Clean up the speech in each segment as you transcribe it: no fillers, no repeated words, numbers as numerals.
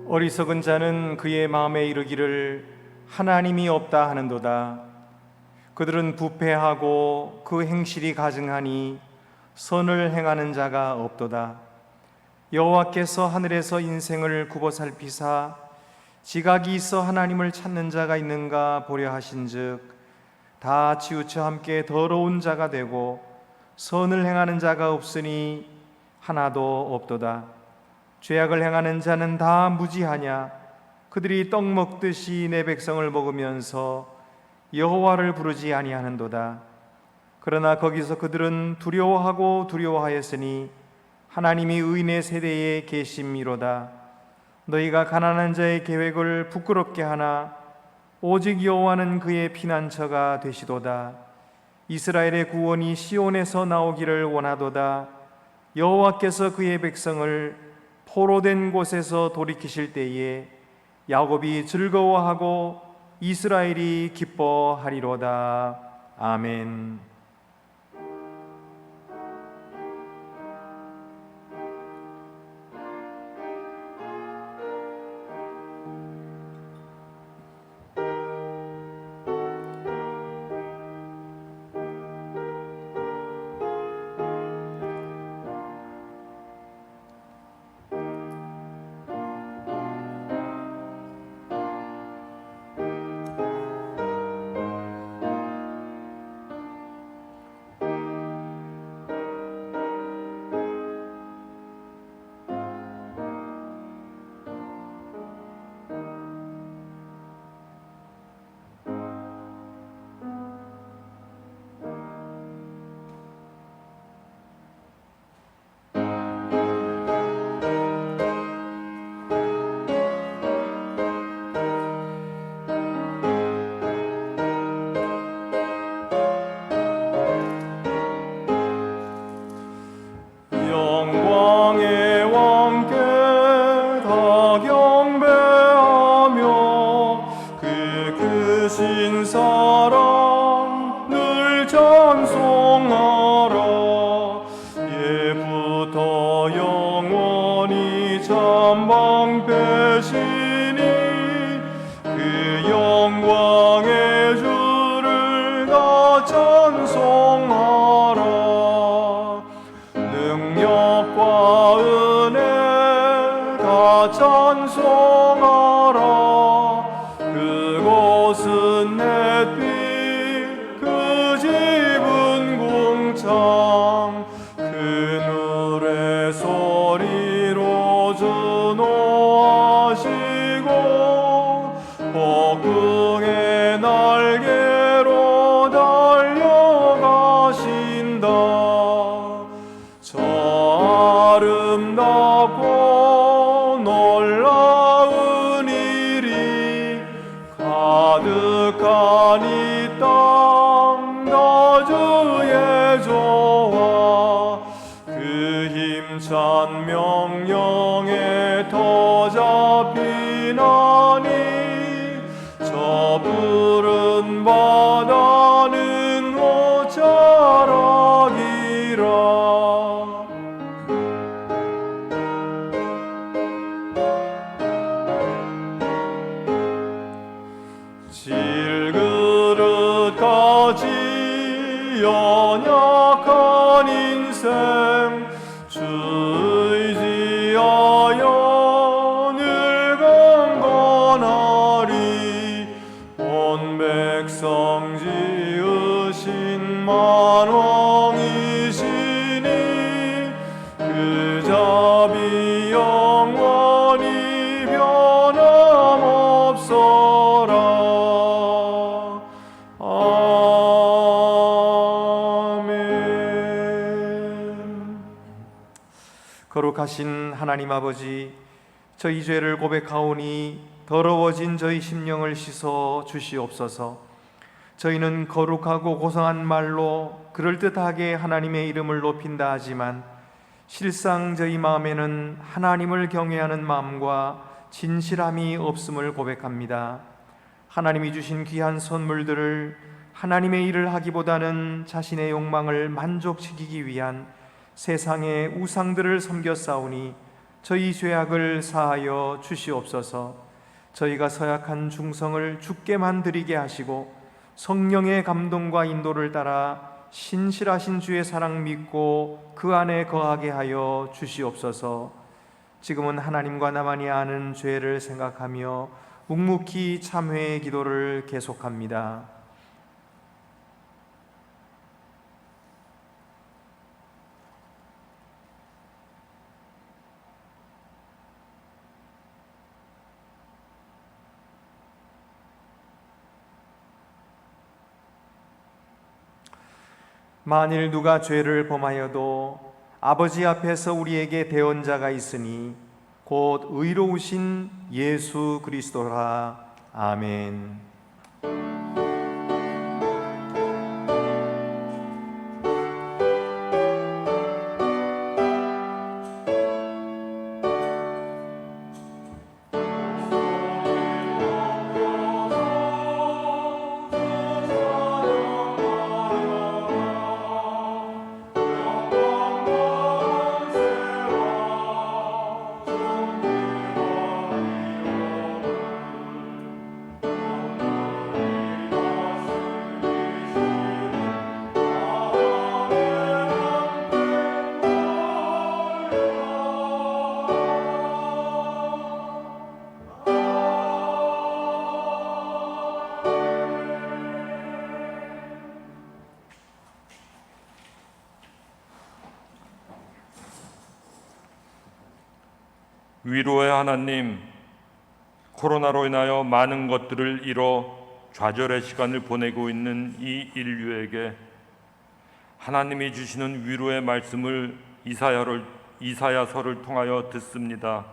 어리석은 자는 그의 마음에 이르기를 하나님이 없다 하는도다. 그들은 부패하고 그 행실이 가증하니 선을 행하는 자가 없도다. 여호와께서 하늘에서 인생을 굽어 살피사 지각이 있어 하나님을 찾는 자가 있는가 보려 하신즉 다 치우쳐 함께 더러운 자가 되고 선을 행하는 자가 없으니 하나도 없도다. 죄악을 행하는 자는 다 무지하냐? 그들이 떡 먹듯이 내 백성을 먹으면서 여호와를 부르지 아니하는도다. 그러나 거기서 그들은 두려워하고 두려워하였으니 하나님이 의인의 세대에 계심이로다. 너희가 가난한 자의 계획을 부끄럽게 하나 오직 여호와는 그의 피난처가 되시도다. 이스라엘의 구원이 시온에서 나오기를 원하도다. 여호와께서 그의 백성을 포로된 곳에서 돌이키실 때에 야곱이 즐거워하고 이스라엘이 기뻐하리로다. 아멘. 연약한 인생 주 의지하여 늘 강건하리. 온 백성 지으신 만왕이시니 그 자비 영원히 변함없어라. 거룩하신 하나님 아버지, 저희 죄를 고백하오니 더러워진 저희 심령을 씻어 주시옵소서. 저희는 거룩하고 고상한 말로 그럴듯하게 하나님의 이름을 높인다 하지만 실상 저희 마음에는 하나님을 경외하는 마음과 진실함이 없음을 고백합니다. 하나님이 주신 귀한 선물들을 하나님의 일을 하기보다는 자신의 욕망을 만족시키기 위한 세상의 우상들을 섬겨 싸우니 저희 죄악을 사하여 주시옵소서. 저희가 서약한 중성을 주께 만드리게 하시고 성령의 감동과 인도를 따라 신실하신 주의 사랑 믿고 그 안에 거하게 하여 주시옵소서. 지금은 하나님과 나만이 아는 죄를 생각하며 묵묵히 참회의 기도를 계속합니다. 만일 누가 죄를 범하여도 아버지 앞에서 우리에게 대언자가 있으니 곧 의로우신 예수 그리스도라. 아멘. 위로의 하나님, 코로나로 인하여 많은 것들을 잃어 좌절의 시간을 보내고 있는 이 인류에게 하나님이 주시는 위로의 말씀을 이사야서를 통하여 듣습니다.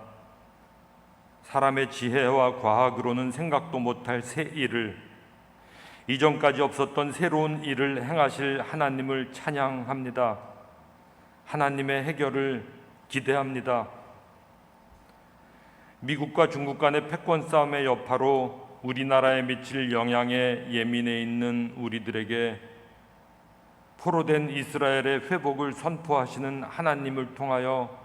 사람의 지혜와 과학으로는 생각도 못할 새 일을, 이전까지 없었던 새로운 일을 행하실 하나님을 찬양합니다. 하나님의 해결을 기대합니다. 미국과 중국 간의 패권 싸움의 여파로 우리나라에 미칠 영향에 예민해 있는 우리들에게 포로된 이스라엘의 회복을 선포하시는 하나님을 통하여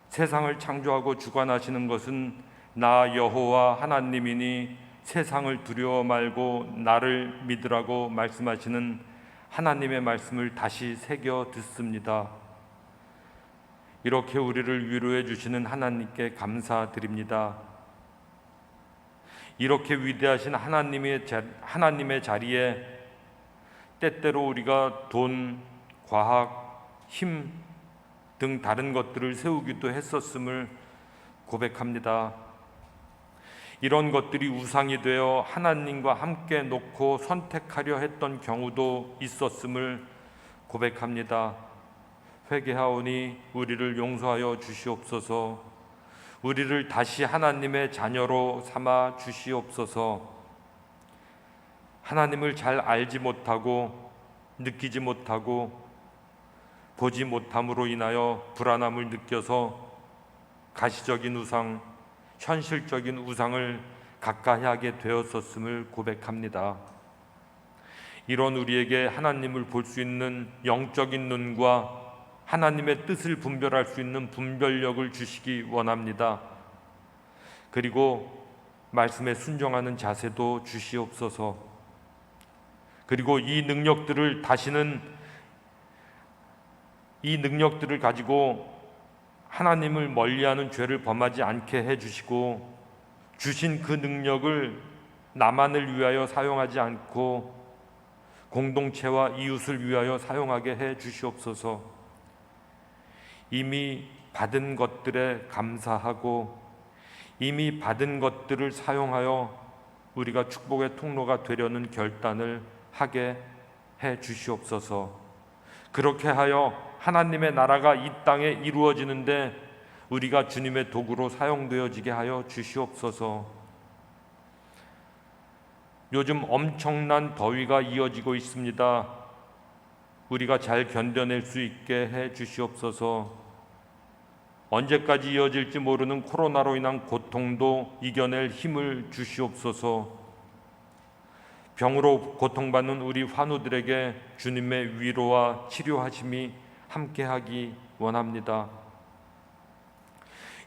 세상을 창조하고 주관하시는 것은 나 여호와 하나님이니 세상을 두려워 말고 나를 믿으라고 말씀하시는 하나님의 말씀을 다시 새겨 듣습니다. 이렇게 우리를 위로해 주시는 하나님께 감사드립니다. 이렇게 위대하신 하나님의 자리에 때때로 우리가 돈, 과학, 힘 등 다른 것들을 세우기도 했었음을 고백합니다. 이런 것들이 우상이 되어 하나님과 함께 놓고 선택하려 했던 경우도 있었음을 고백합니다. 회개하오니 우리를 용서하여 주시옵소서. 우리를 다시 하나님의 자녀로 삼아 주시옵소서. 하나님을 잘 알지 못하고 느끼지 못하고 보지 못함으로 인하여 불안함을 느껴서 가시적인 우상, 현실적인 우상을 가까이 하게 되었었음을 고백합니다. 이런 우리에게 하나님을 볼 수 있는 영적인 눈과 하나님의 뜻을 분별할 수 있는 분별력을 주시기 원합니다. 그리고 말씀에 순종하는 자세도 주시옵소서. 그리고 이 능력들을 가지고 하나님을 멀리하는 죄를 범하지 않게 해주시고, 주신 그 능력을 나만을 위하여 사용하지 않고 공동체와 이웃을 위하여 사용하게 해 주시옵소서. 이미 받은 것들에 감사하고 이미 받은 것들을 사용하여 우리가 축복의 통로가 되려는 결단을 하게 해 주시옵소서. 그렇게 하여 하나님의 나라가 이 땅에 이루어지는데 우리가 주님의 도구로 사용되어지게 하여 주시옵소서. 요즘 엄청난 더위가 이어지고 있습니다. 우리가 잘 견뎌낼 수 있게 해 주시옵소서. 언제까지 이어질지 모르는 코로나로 인한 고통도 이겨낼 힘을 주시옵소서. 병으로 고통받는 우리 환우들에게 주님의 위로와 치료하심이 함께하기 원합니다.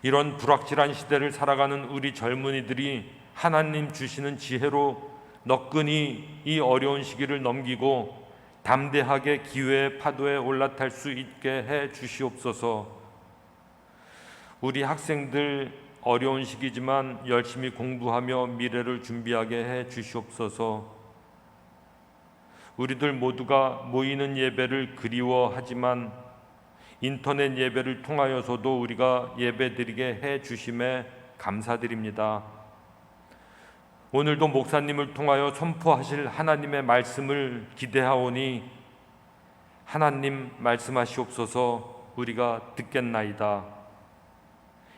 이런 불확실한 시대를 살아가는 우리 젊은이들이 하나님 주시는 지혜로 너끈히 이 어려운 시기를 넘기고 담대하게 기회의 파도에 올라탈 수 있게 해 주시옵소서. 우리 학생들 어려운 시기지만 열심히 공부하며 미래를 준비하게 해 주시옵소서. 우리들 모두가 모이는 예배를 그리워하지만 인터넷 예배를 통하여서도 우리가 예배드리게 해 주심에 감사드립니다. 오늘도 목사님을 통하여 선포하실 하나님의 말씀을 기대하오니 하나님 말씀하시옵소서. 우리가 듣겠나이다.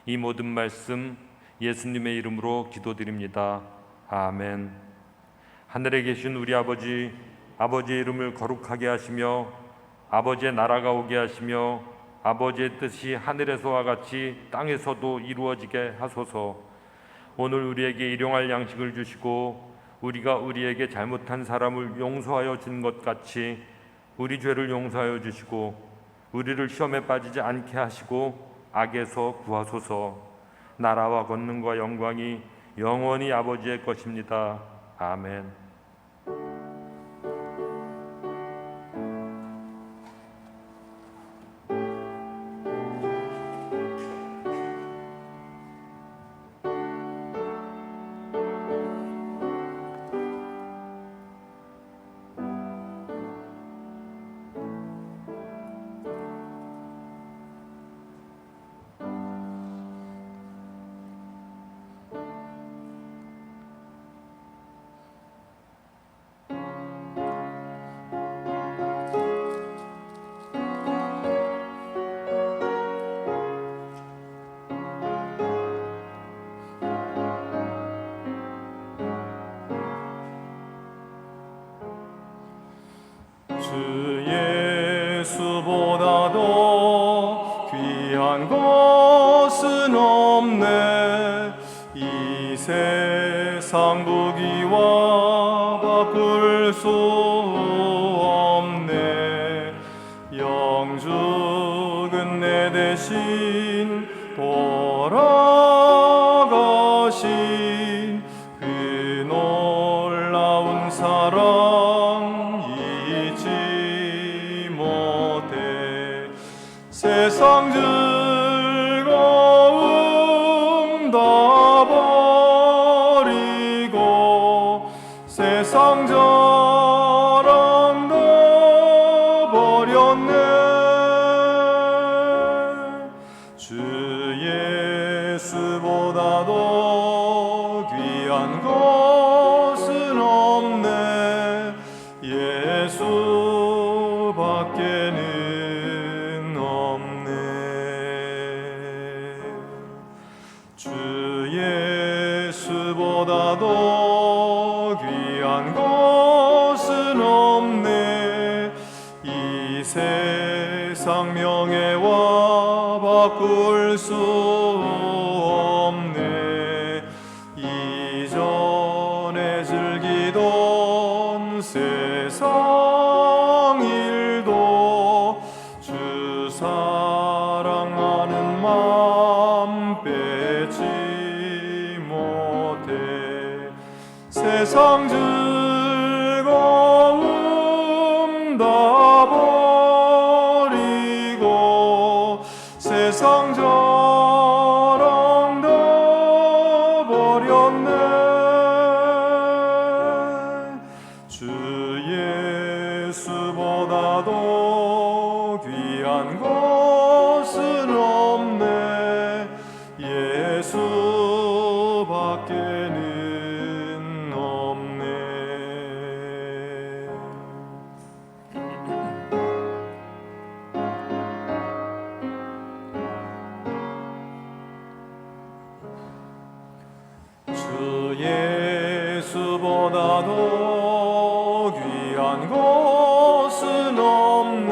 이 모든 말씀 예수님의 이름으로 기도드립니다. 아멘. 하늘에 계신 우리 아버지, 아버지의 이름을 거룩하게 하시며 아버지의 나라가 오게 하시며 아버지의 뜻이 하늘에서와 같이 땅에서도 이루어지게 하소서. 오늘 우리에게 일용할 양식을 주시고 우리가 우리에게 잘못한 사람을 용서하여 준 것 같이 우리 죄를 용서하여 주시고 우리를 시험에 빠지지 않게 하시고 악에서 구하소서. 나라와 권능과 영광이 영원히 아버지의 것입니다. 아멘. 주 예수보다도 귀한 것은 없네. 이 세상 부귀와 바꿀 수 없네. 영죽은 내 대신 돌아가신 그 놀라운 사랑 세상 즐거움 다 버리고 세상 자랑 다 버렸네. 주 예수보다도 귀한 것은 없네. 예수밖에는 주 예수보다도 귀한 것은 없네. 이 세상 명예와 바꿀 수 없네. 이전에 즐기던 세상 일도 주 사랑하는 맘 빼지 못해. 세상 즐거움 다 버리고 세상 자랑 다 버렸네. 주 예수보다도 귀한 것은 없네. 예수밖에는 없네. 주 예수보다도 귀한 것은 없네.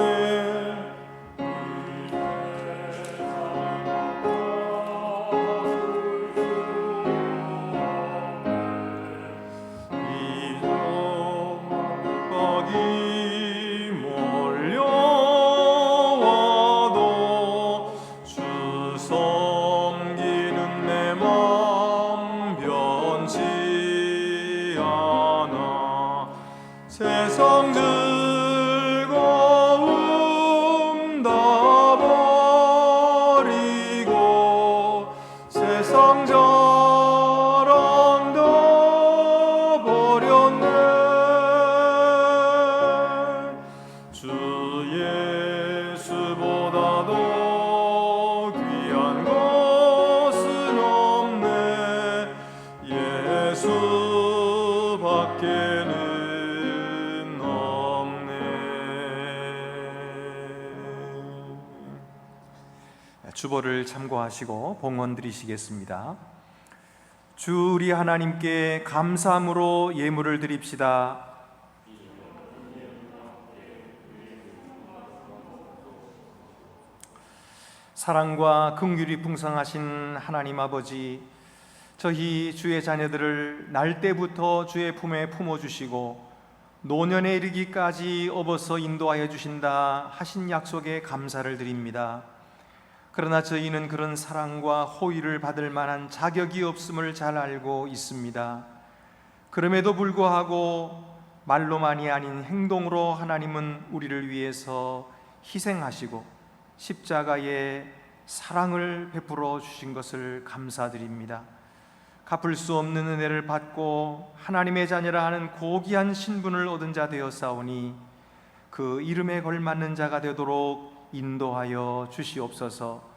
이적박이 몰려와도 주 섬기 세상 즐거움 다 버리고 세상 자랑 다 버렸네. 주 예수보다 더 귀한 것은 없네. 예수밖에는 주보를 참고하시고 봉헌 드리시겠습니다. 주 우리 하나님께 감사함으로 예물을 드립시다. 사랑과 긍휼이 풍성하신 하나님 아버지, 저희 주의 자녀들을 날 때부터 주의 품에 품어주시고 노년에 이르기까지 업어서 인도하여 주신다 하신 약속에 감사를 드립니다. 그러나 저희는 그런 사랑과 호의를 받을 만한 자격이 없음을 잘 알고 있습니다. 그럼에도 불구하고 말로만이 아닌 행동으로 하나님은 우리를 위해서 희생하시고 십자가의 사랑을 베풀어 주신 것을 감사드립니다. 갚을 수 없는 은혜를 받고 하나님의 자녀라 하는 고귀한 신분을 얻은 자 되었사오니 그 이름에 걸맞는 자가 되도록 인도하여 주시옵소서.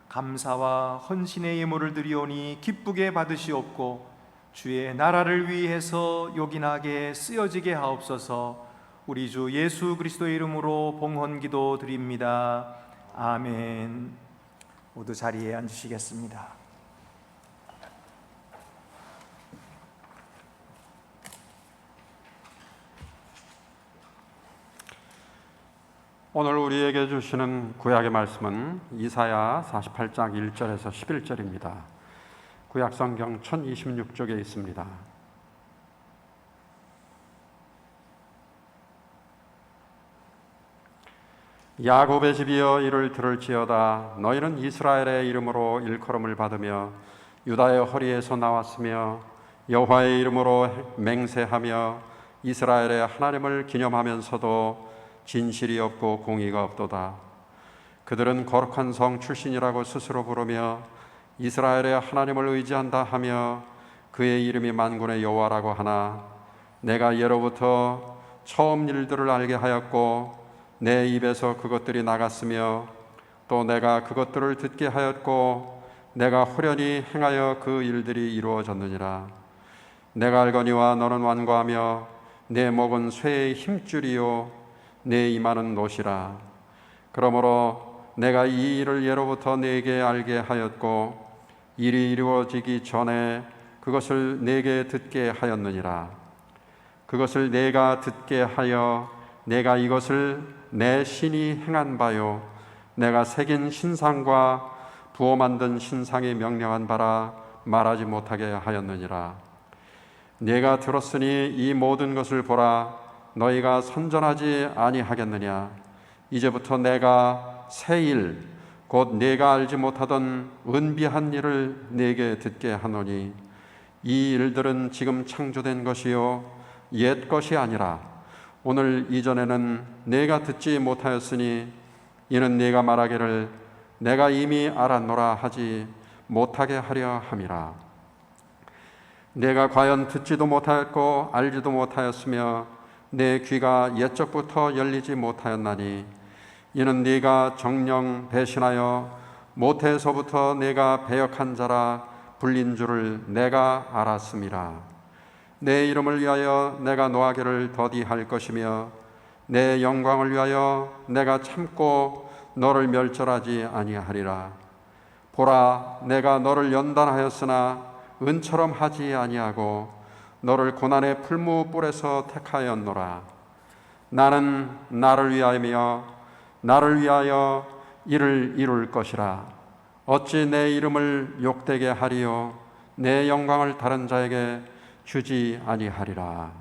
감사와 헌신의 예물을 드리오니 기쁘게 받으시옵고 주의 나라를 위해서 요긴하게 쓰여지게 하옵소서. 우리 주 예수 그리스도의 이름으로 봉헌기도 드립니다. 아멘. 모두 자리에 앉으시겠습니다. 오늘 우리에게 주시는 구약의 말씀은 이사야 48장 1절에서 11절입니다. 구약 성경 1026쪽에 있습니다. 야곱의 집이여 이를 들을지어다. 너희는 이스라엘의 이름으로 일컬음을 받으며 유다의 허리에서 나왔으며 여호와의 이름으로 맹세하며 이스라엘의 하나님을 기념하면서도 진실이 없고 공의가 없도다. 그들은 거룩한 성 출신이라고 스스로 부르며 이스라엘의 하나님을 의지한다 하며 그의 이름이 만군의 여호와라고 하나 내가 예로부터 처음 일들을 알게 하였고 내 입에서 그것들이 나갔으며 또 내가 그것들을 듣게 하였고 내가 호련히 행하여 그 일들이 이루어졌느니라. 내가 알거니와 너는 완고하며 내 목은 쇠의 힘줄이요 내 이마는 노시라. 그러므로 내가 이 일을 예로부터 내게 알게 하였고 일이 이루어지기 전에 그것을 내게 듣게 하였느니라. 그것을 내가 듣게 하여 내가 이것을 내 신이 행한 바요 내가 새긴 신상과 부어 만든 신상이 명령한 바라 말하지 못하게 하였느니라. 내가 들었으니 이 모든 것을 보라. 너희가 선전하지 아니하겠느냐. 이제부터 내가 새 일 곧 내가 알지 못하던 은비한 일을 내게 듣게 하노니 이 일들은 지금 창조된 것이요 옛 것이 아니라 오늘 이전에는 내가 듣지 못하였으니 이는 네가 말하기를 내가 이미 알았노라 하지 못하게 하려 함이라. 내가 과연 듣지도 못하였고 알지도 못하였으며 내 귀가 옛적부터 열리지 못하였나니 이는 네가 정령 배신하여 모태에서부터 내가 배역한 자라 불린 줄을 내가 알았음이라. 내 이름을 위하여 내가 노하기를 더디할 것이며 내 영광을 위하여 내가 참고 너를 멸절하지 아니하리라. 보라, 내가 너를 연단하였으나 은처럼 하지 아니하고 너를 고난의 풀무불에서 택하였노라. 나는 나를 위하여 이를 이룰 것이라. 어찌 내 이름을 욕되게 하리요 내 영광을 다른 자에게 주지 아니하리라.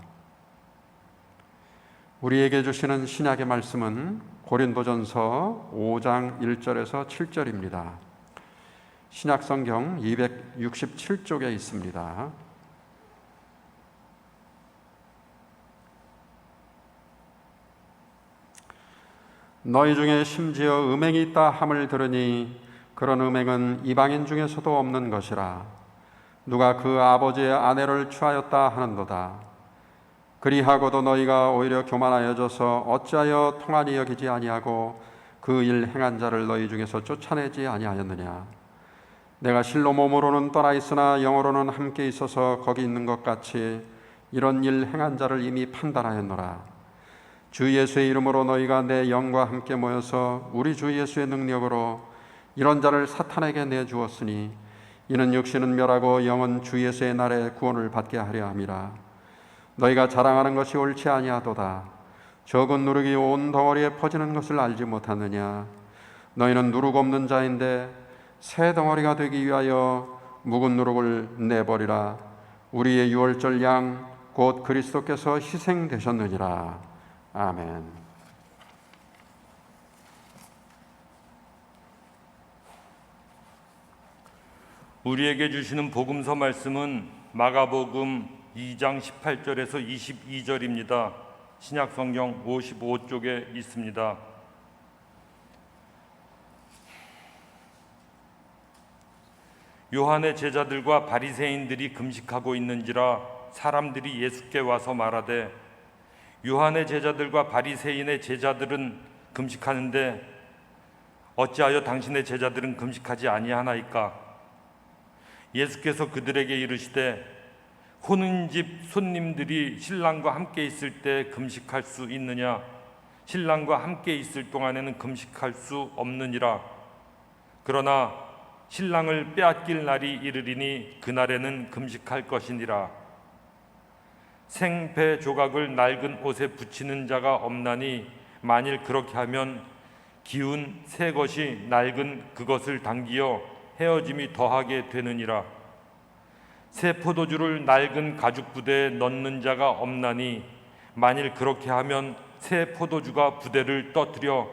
우리에게 주시는 신약의 말씀은 고린도전서 5장 1절에서 7절입니다. 신약성경 267쪽에 있습니다. 너희 중에 심지어 음행이 있다 함을 들으니 그런 음행은 이방인 중에서도 없는 것이라. 누가 그 아버지의 아내를 취하였다 하는도다. 그리하고도 너희가 오히려 교만하여져서 어찌하여 통한이 여기지 아니하고 그 일 행한 자를 너희 중에서 쫓아내지 아니하였느냐. 내가 실로 몸으로는 떠나 있으나 영으로는 함께 있어서 거기 있는 것 같이 이런 일 행한 자를 이미 판단하였노라. 주 예수의 이름으로 너희가 내 영과 함께 모여서 우리 주 예수의 능력으로 이런 자를 사탄에게 내주었으니 이는 육신은 멸하고 영은 주 예수의 날에 구원을 받게 하려 함이라. 너희가 자랑하는 것이 옳지 아니하도다. 적은 누룩이 온 덩어리에 퍼지는 것을 알지 못하느냐. 너희는 누룩 없는 자인데 새 덩어리가 되기 위하여 묵은 누룩을 내버리라. 우리의 유월절 양 곧 그리스도께서 희생되셨느니라. 아멘. 우리에게 주시는 복음서 말씀은 마가복음 2장 18절에서 22절입니다. 신약성경 55쪽에 있습니다. 요한의 제자들과 바리새인들이 금식하고 있는지라 사람들이 예수께 와서 말하되 요한의 제자들과 바리새인의 제자들은 금식하는데 어찌하여 당신의 제자들은 금식하지 아니하나이까? 예수께서 그들에게 이르시되 혼인집 손님들이 신랑과 함께 있을 때 금식할 수 있느냐? 신랑과 함께 있을 동안에는 금식할 수 없느니라. 그러나 신랑을 빼앗길 날이 이르리니 그날에는 금식할 것이니라. 생배 조각을 낡은 옷에 붙이는 자가 없나니 만일 그렇게 하면 기운 새 것이 낡은 그것을 당기어 헤어짐이 더하게 되느니라. 새 포도주를 낡은 가죽 부대에 넣는 자가 없나니 만일 그렇게 하면 새 포도주가 부대를 떠뜨려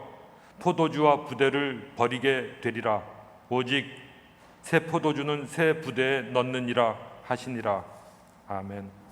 포도주와 부대를 버리게 되리라. 오직 새 포도주는 새 부대에 넣느니라 하시니라. 아멘.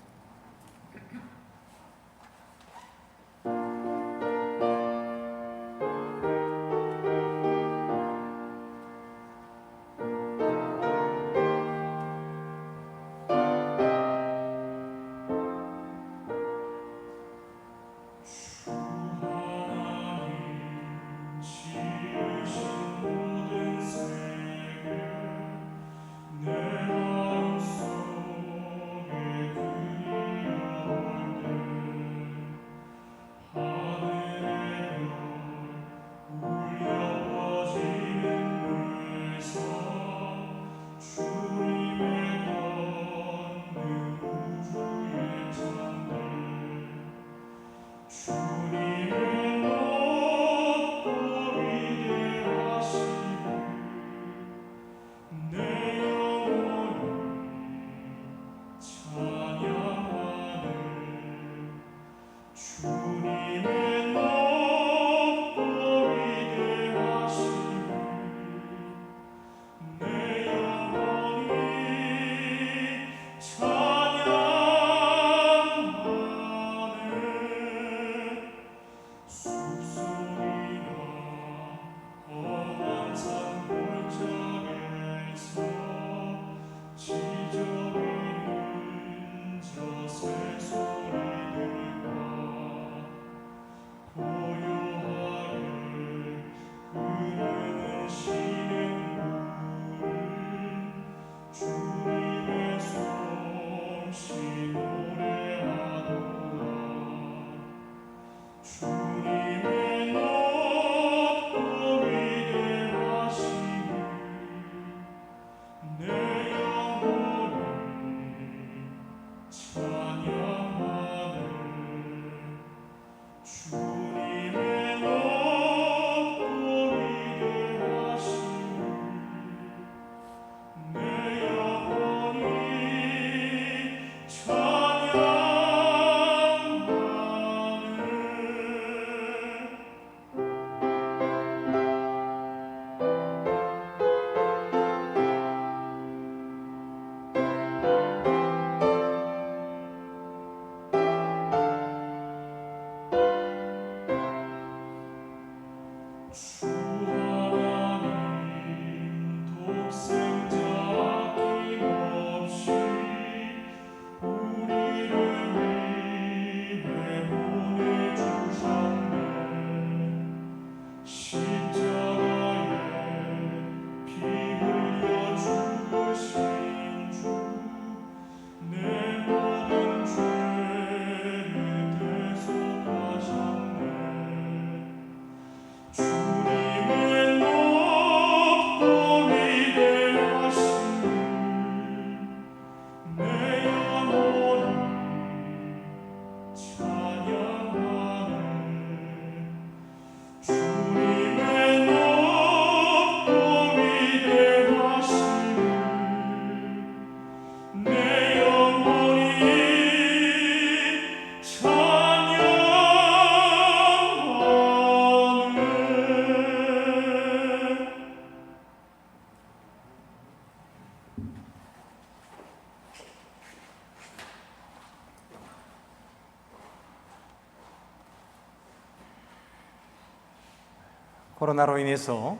코로나로 인해서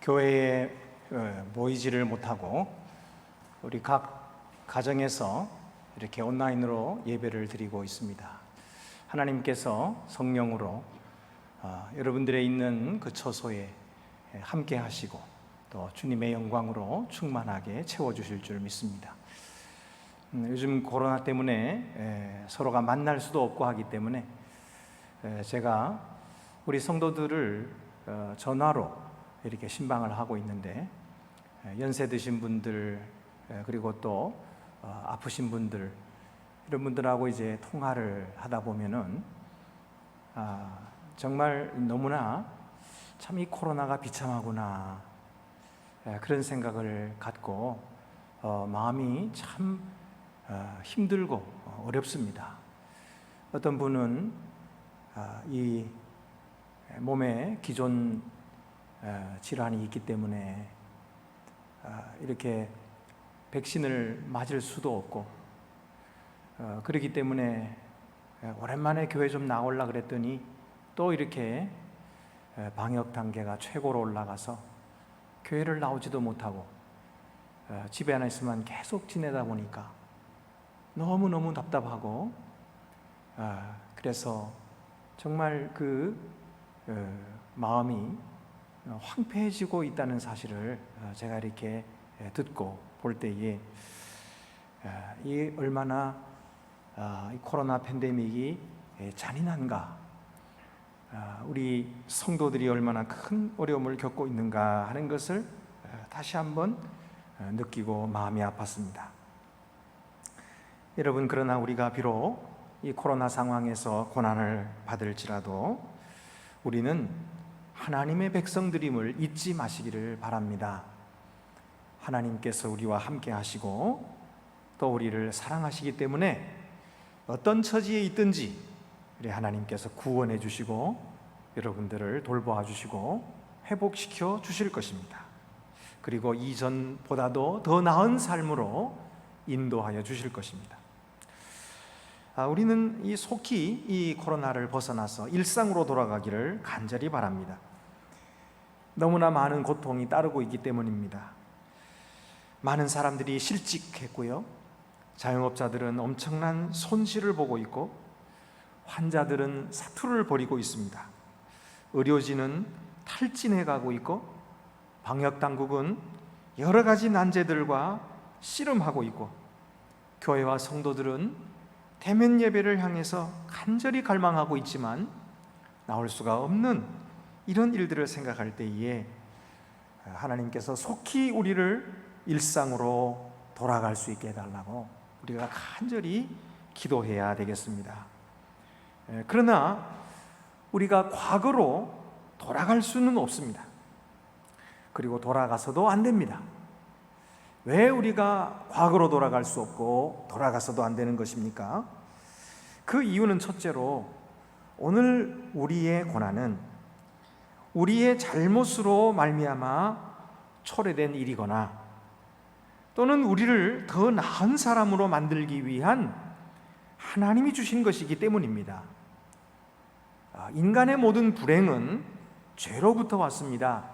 교회에 모이지를 못하고 우리 각 가정에서 이렇게 온라인으로 예배를 드리고 있습니다. 하나님께서 성령으로 여러분들의 있는 그 처소에 함께 하시고 또 주님의 영광으로 충만하게 채워주실 줄 믿습니다. 요즘 코로나 때문에 서로가 만날 수도 없고 하기 때문에 제가 우리 성도들을 전화로 이렇게 신방을 하고 있는데, 연세 드신 분들 그리고 또 아프신 분들, 이런 분들하고 이제 통화를 하다 보면은 정말 너무나 참 이 코로나가 비참하구나, 그런 생각을 갖고 마음이 참 힘들고 어렵습니다. 어떤 분은 이 몸에 기존 질환이 있기 때문에 이렇게 백신을 맞을 수도 없고, 그렇기 때문에 오랜만에 교회 좀 나오려 그랬더니 또 이렇게 방역 단계가 최고로 올라가서 교회를 나오지도 못하고 집에 안에 있으면 계속 지내다 보니까 너무너무 답답하고, 그래서 정말 그 마음이 황폐해지고 있다는 사실을 제가 이렇게 듣고 볼 때에 이 얼마나 이 코로나 팬데믹이 잔인한가, 우리 성도들이 얼마나 큰 어려움을 겪고 있는가 하는 것을 다시 한번 느끼고 마음이 아팠습니다. 여러분, 그러나 우리가 비록 이 코로나 상황에서 고난을 받을지라도 우리는 하나님의 백성들임을 잊지 마시기를 바랍니다. 하나님께서 우리와 함께 하시고 또 우리를 사랑하시기 때문에 어떤 처지에 있든지 우리 하나님께서 구원해 주시고 여러분들을 돌보아 주시고 회복시켜 주실 것입니다. 그리고 이전보다도 더 나은 삶으로 인도하여 주실 것입니다. 우리는 속히 이 코로나를 벗어나서 일상으로 돌아가기를 간절히 바랍니다. 너무나 많은 고통이 따르고 있기 때문입니다. 많은 사람들이 실직했고요, 자영업자들은 엄청난 손실을 보고 있고, 환자들은 사투를 벌이고 있습니다. 의료진은 탈진해 가고 있고, 방역당국은 여러 가지 난제들과 씨름하고 있고, 교회와 성도들은 대면 예배를 향해서 간절히 갈망하고 있지만 나올 수가 없는 이런 일들을 생각할 때에 하나님께서 속히 우리를 일상으로 돌아갈 수 있게 해달라고 우리가 간절히 기도해야 되겠습니다. 그러나 우리가 과거로 돌아갈 수는 없습니다. 그리고 돌아가서도 안 됩니다. 왜 우리가 과거로 돌아갈 수 없고 돌아가서도 안 되는 것입니까? 그 이유는 첫째로 오늘 우리의 고난은 우리의 잘못으로 말미암아 초래된 일이거나 또는 우리를 더 나은 사람으로 만들기 위한 하나님이 주신 것이기 때문입니다. 인간의 모든 불행은 죄로부터 왔습니다.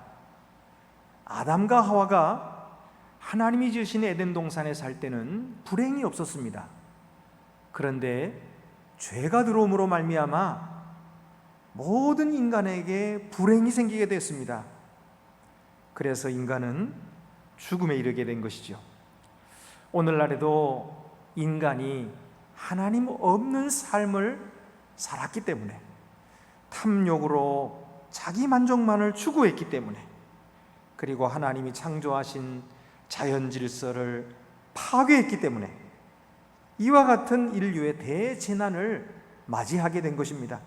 아담과 하와가 하나님이 지으신 에덴 동산에 살 때는 불행이 없었습니다. 그런데 죄가 들어옴으로 말미암아 모든 인간에게 불행이 생기게 됐습니다. 그래서 인간은 죽음에 이르게 된 것이죠. 오늘날에도 인간이 하나님 없는 삶을 살았기 때문에, 탐욕으로 자기 만족만을 추구했기 때문에, 그리고 하나님이 창조하신 자연 질서를 파괴했기 때문에 이와 같은 인류의 대재난을 맞이하게 된 것입니다.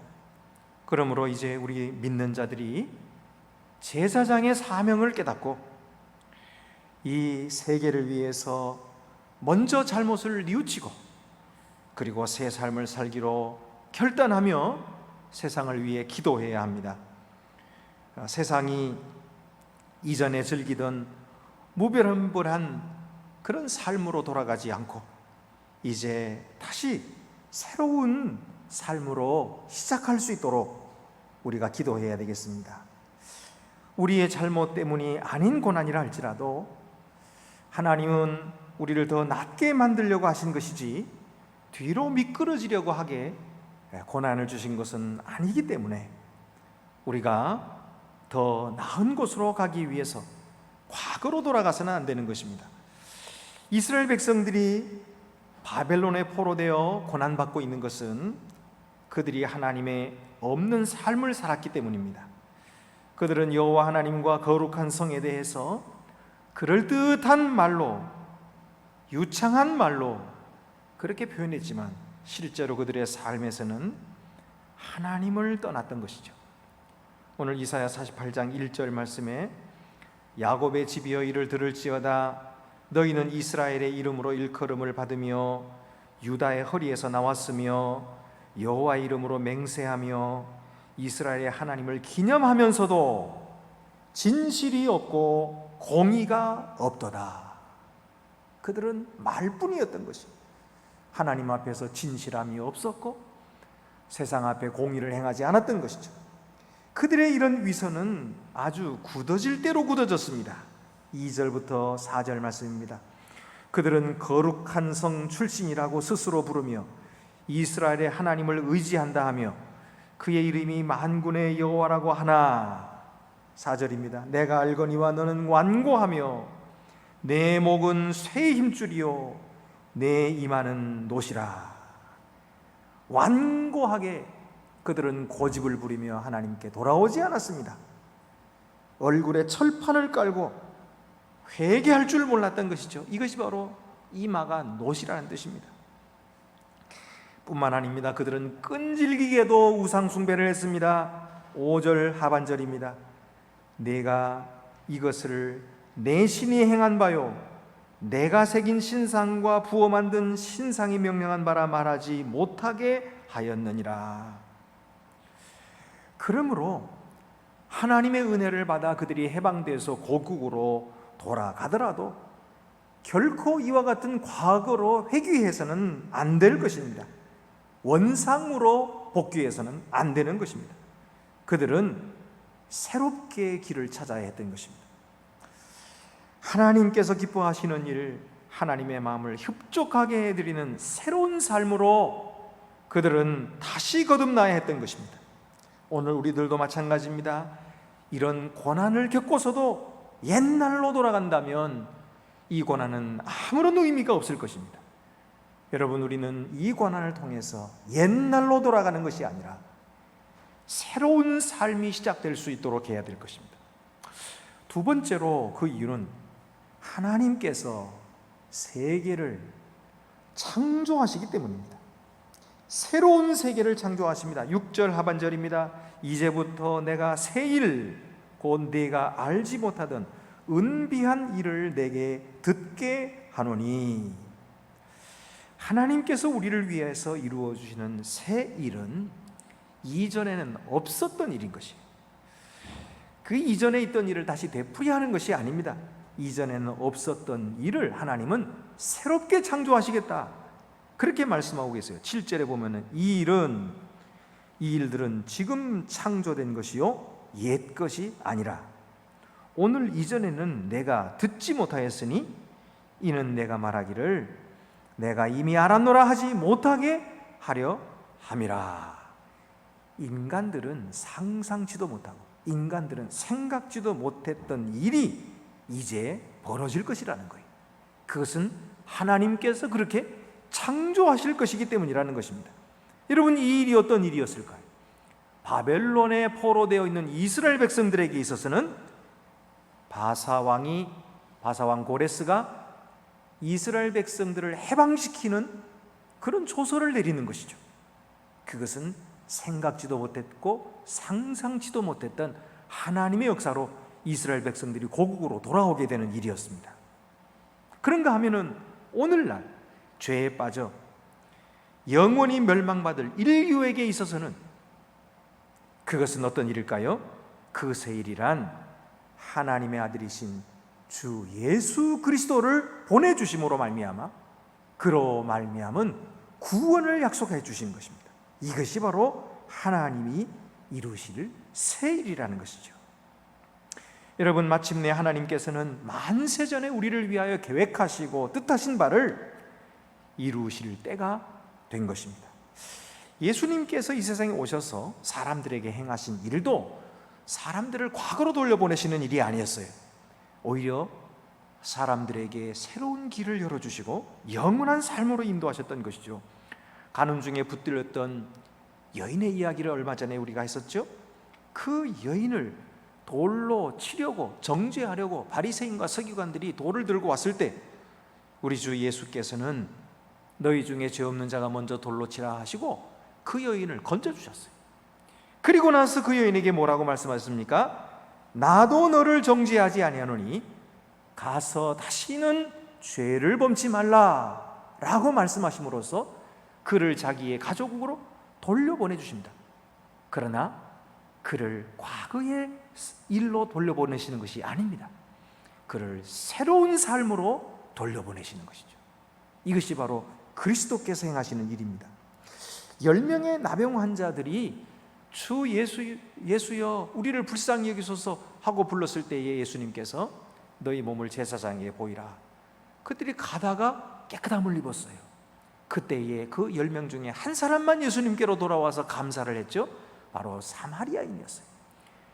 그러므로 이제 우리 믿는 자들이 제사장의 사명을 깨닫고 이 세계를 위해서 먼저 잘못을 뉘우치고 그리고 새 삶을 살기로 결단하며 세상을 위해 기도해야 합니다. 세상이 이전에 즐기던 무별한 그런 삶으로 돌아가지 않고 이제 다시 새로운 삶으로 시작할 수 있도록 우리가 기도해야 되겠습니다. 우리의 잘못 때문이 아닌 고난이라 할지라도 하나님은 우리를 더 낮게 만들려고 하신 것이지 뒤로 미끄러지려고 하게 고난을 주신 것은 아니기 때문에 우리가 더 나은 곳으로 가기 위해서 과거로 돌아가서는 안 되는 것입니다. 이스라엘 백성들이 바벨론에 포로되어 고난받고 있는 것은 그들이 하나님의 없는 삶을 살았기 때문입니다. 그들은 여호와 하나님과 거룩한 성에 대해서 그럴듯한 말로, 유창한 말로 그렇게 표현했지만 실제로 그들의 삶에서는 하나님을 떠났던 것이죠. 오늘 이사야 48장 1절 말씀에 야곱의 집이여 이를 들을지어다 너희는 이스라엘의 이름으로 일컬음을 받으며 유다의 허리에서 나왔으며 여호와의 이름으로 맹세하며 이스라엘의 하나님을 기념하면서도 진실이 없고 공의가 없도다. 그들은 말뿐이었던 것입니다. 하나님 앞에서 진실함이 없었고 세상 앞에 공의를 행하지 않았던 것이죠. 그들의 이런 위선은 아주 굳어질 대로 굳어졌습니다. 2절부터 4절 말씀입니다. 그들은 거룩한 성 출신이라고 스스로 부르며 이스라엘의 하나님을 의지한다 하며 그의 이름이 만군의 여호와라고 하나. 4절입니다. 내가 알거니와 너는 완고하며 내 목은 쇠의 힘줄이요 내 이마는 노시라. 완고하게 그들은 고집을 부리며 하나님께 돌아오지 않았습니다. 얼굴에 철판을 깔고 회개할 줄 몰랐던 것이죠. 이것이 바로 이마가 노시라는 뜻입니다. 뿐만 아닙니다. 그들은 끈질기게도 우상숭배를 했습니다. 5절 하반절입니다. 내가 이것을 내 신이 행한 바요 내가 새긴 신상과 부어 만든 신상이 명령한 바라 말하지 못하게 하였느니라. 그러므로 하나님의 은혜를 받아 그들이 해방돼서 고국으로 돌아가더라도 결코 이와 같은 과거로 회귀해서는 안 될 것입니다. 원상으로 복귀해서는 안 되는 것입니다. 그들은 새롭게 길을 찾아야 했던 것입니다. 하나님께서 기뻐하시는 일, 하나님의 마음을 흡족하게 해드리는 새로운 삶으로 그들은 다시 거듭나야 했던 것입니다. 오늘 우리들도 마찬가지입니다. 이런 고난을 겪고서도 옛날로 돌아간다면 이 고난은 아무런 의미가 없을 것입니다. 여러분, 우리는 이 고난을 통해서 옛날로 돌아가는 것이 아니라 새로운 삶이 시작될 수 있도록 해야 될 것입니다. 두 번째로 그 이유는 하나님께서 세계를 창조하시기 때문입니다. 새로운 세계를 창조하십니다. 6절 하반절입니다. 이제부터 내가 새 일, 곧 네가 알지 못하던 은비한 일을 내게 듣게 하노니. 하나님께서 우리를 위해서 이루어 주시는 새 일은 이전에는 없었던 일인 것이에요. 그 이전에 있던 일을 다시 되풀이하는 것이 아닙니다. 이전에는 없었던 일을 하나님은 새롭게 창조하시겠다, 그렇게 말씀하고 계세요. 7절에 보면은 이 일들은 지금 창조된 것이요 옛 것이 아니라 오늘 이전에는 내가 듣지 못하였으니 이는 내가 말하기를 내가 이미 알았노라 하지 못하게 하려 함이라. 인간들은 상상치도 못하고 인간들은 생각지도 못했던 일이 이제 벌어질 것이라는 거예요. 그것은 하나님께서 그렇게 창조하실 것이기 때문이라는 것입니다. 여러분, 이 일이 어떤 일이었을까요? 바벨론에 포로되어 있는 이스라엘 백성들에게 있어서는 바사왕 고레스가 이스라엘 백성들을 해방시키는 그런 조서를 내리는 것이죠. 그것은 생각지도 못했고 상상치도 못했던 하나님의 역사로 이스라엘 백성들이 고국으로 돌아오게 되는 일이었습니다. 그런가 하면은 오늘날 죄에 빠져 영원히 멸망받을 인류에게 있어서는 그것은 어떤 일일까요? 그 새 일이란 하나님의 아들이신 주 예수 그리스도를 보내주심으로 말미암아 그로 말미암은 구원을 약속해 주신 것입니다. 이것이 바로 하나님이 이루실 새 일이라는 것이죠. 여러분, 마침내 하나님께서는 만세전에 우리를 위하여 계획하시고 뜻하신 바를 이루실 때가 된 것입니다. 예수님께서 이 세상에 오셔서 사람들에게 행하신 일도 사람들을 과거로 돌려보내시는 일이 아니었어요. 오히려 사람들에게 새로운 길을 열어주시고 영원한 삶으로 인도하셨던 것이죠. 가늠 중에 붙들렸던 여인의 이야기를 얼마 전에 우리가 했었죠. 그 여인을 돌로 치려고 정죄하려고 바리새인과 서기관들이 돌을 들고 왔을 때 우리 주 예수께서는 너희 중에 죄 없는 자가 먼저 돌로 치라 하시고 그 여인을 건져주셨어요. 그리고 나서 그 여인에게 뭐라고 말씀하셨습니까? 나도 너를 정죄하지 아니하노니 가서 다시는 죄를 범치 말라 라고 말씀하심으로써 그를 자기의 가족으로 돌려보내주십니다. 그러나 그를 과거의 일로 돌려보내시는 것이 아닙니다. 그를 새로운 삶으로 돌려보내시는 것이죠. 이것이 바로 그리스도께서 행하시는 일입니다. 10명의 나병 환자들이 주 예수여 우리를 불쌍히 여기소서 하고 불렀을 때에 예수님께서 너희 몸을 제사장에게 보이라. 그들이 가다가 깨끗함을 입었어요. 그때에 그 10명 중에 한 사람만 예수님께로 돌아와서 감사를 했죠. 바로 사마리아인이었어요.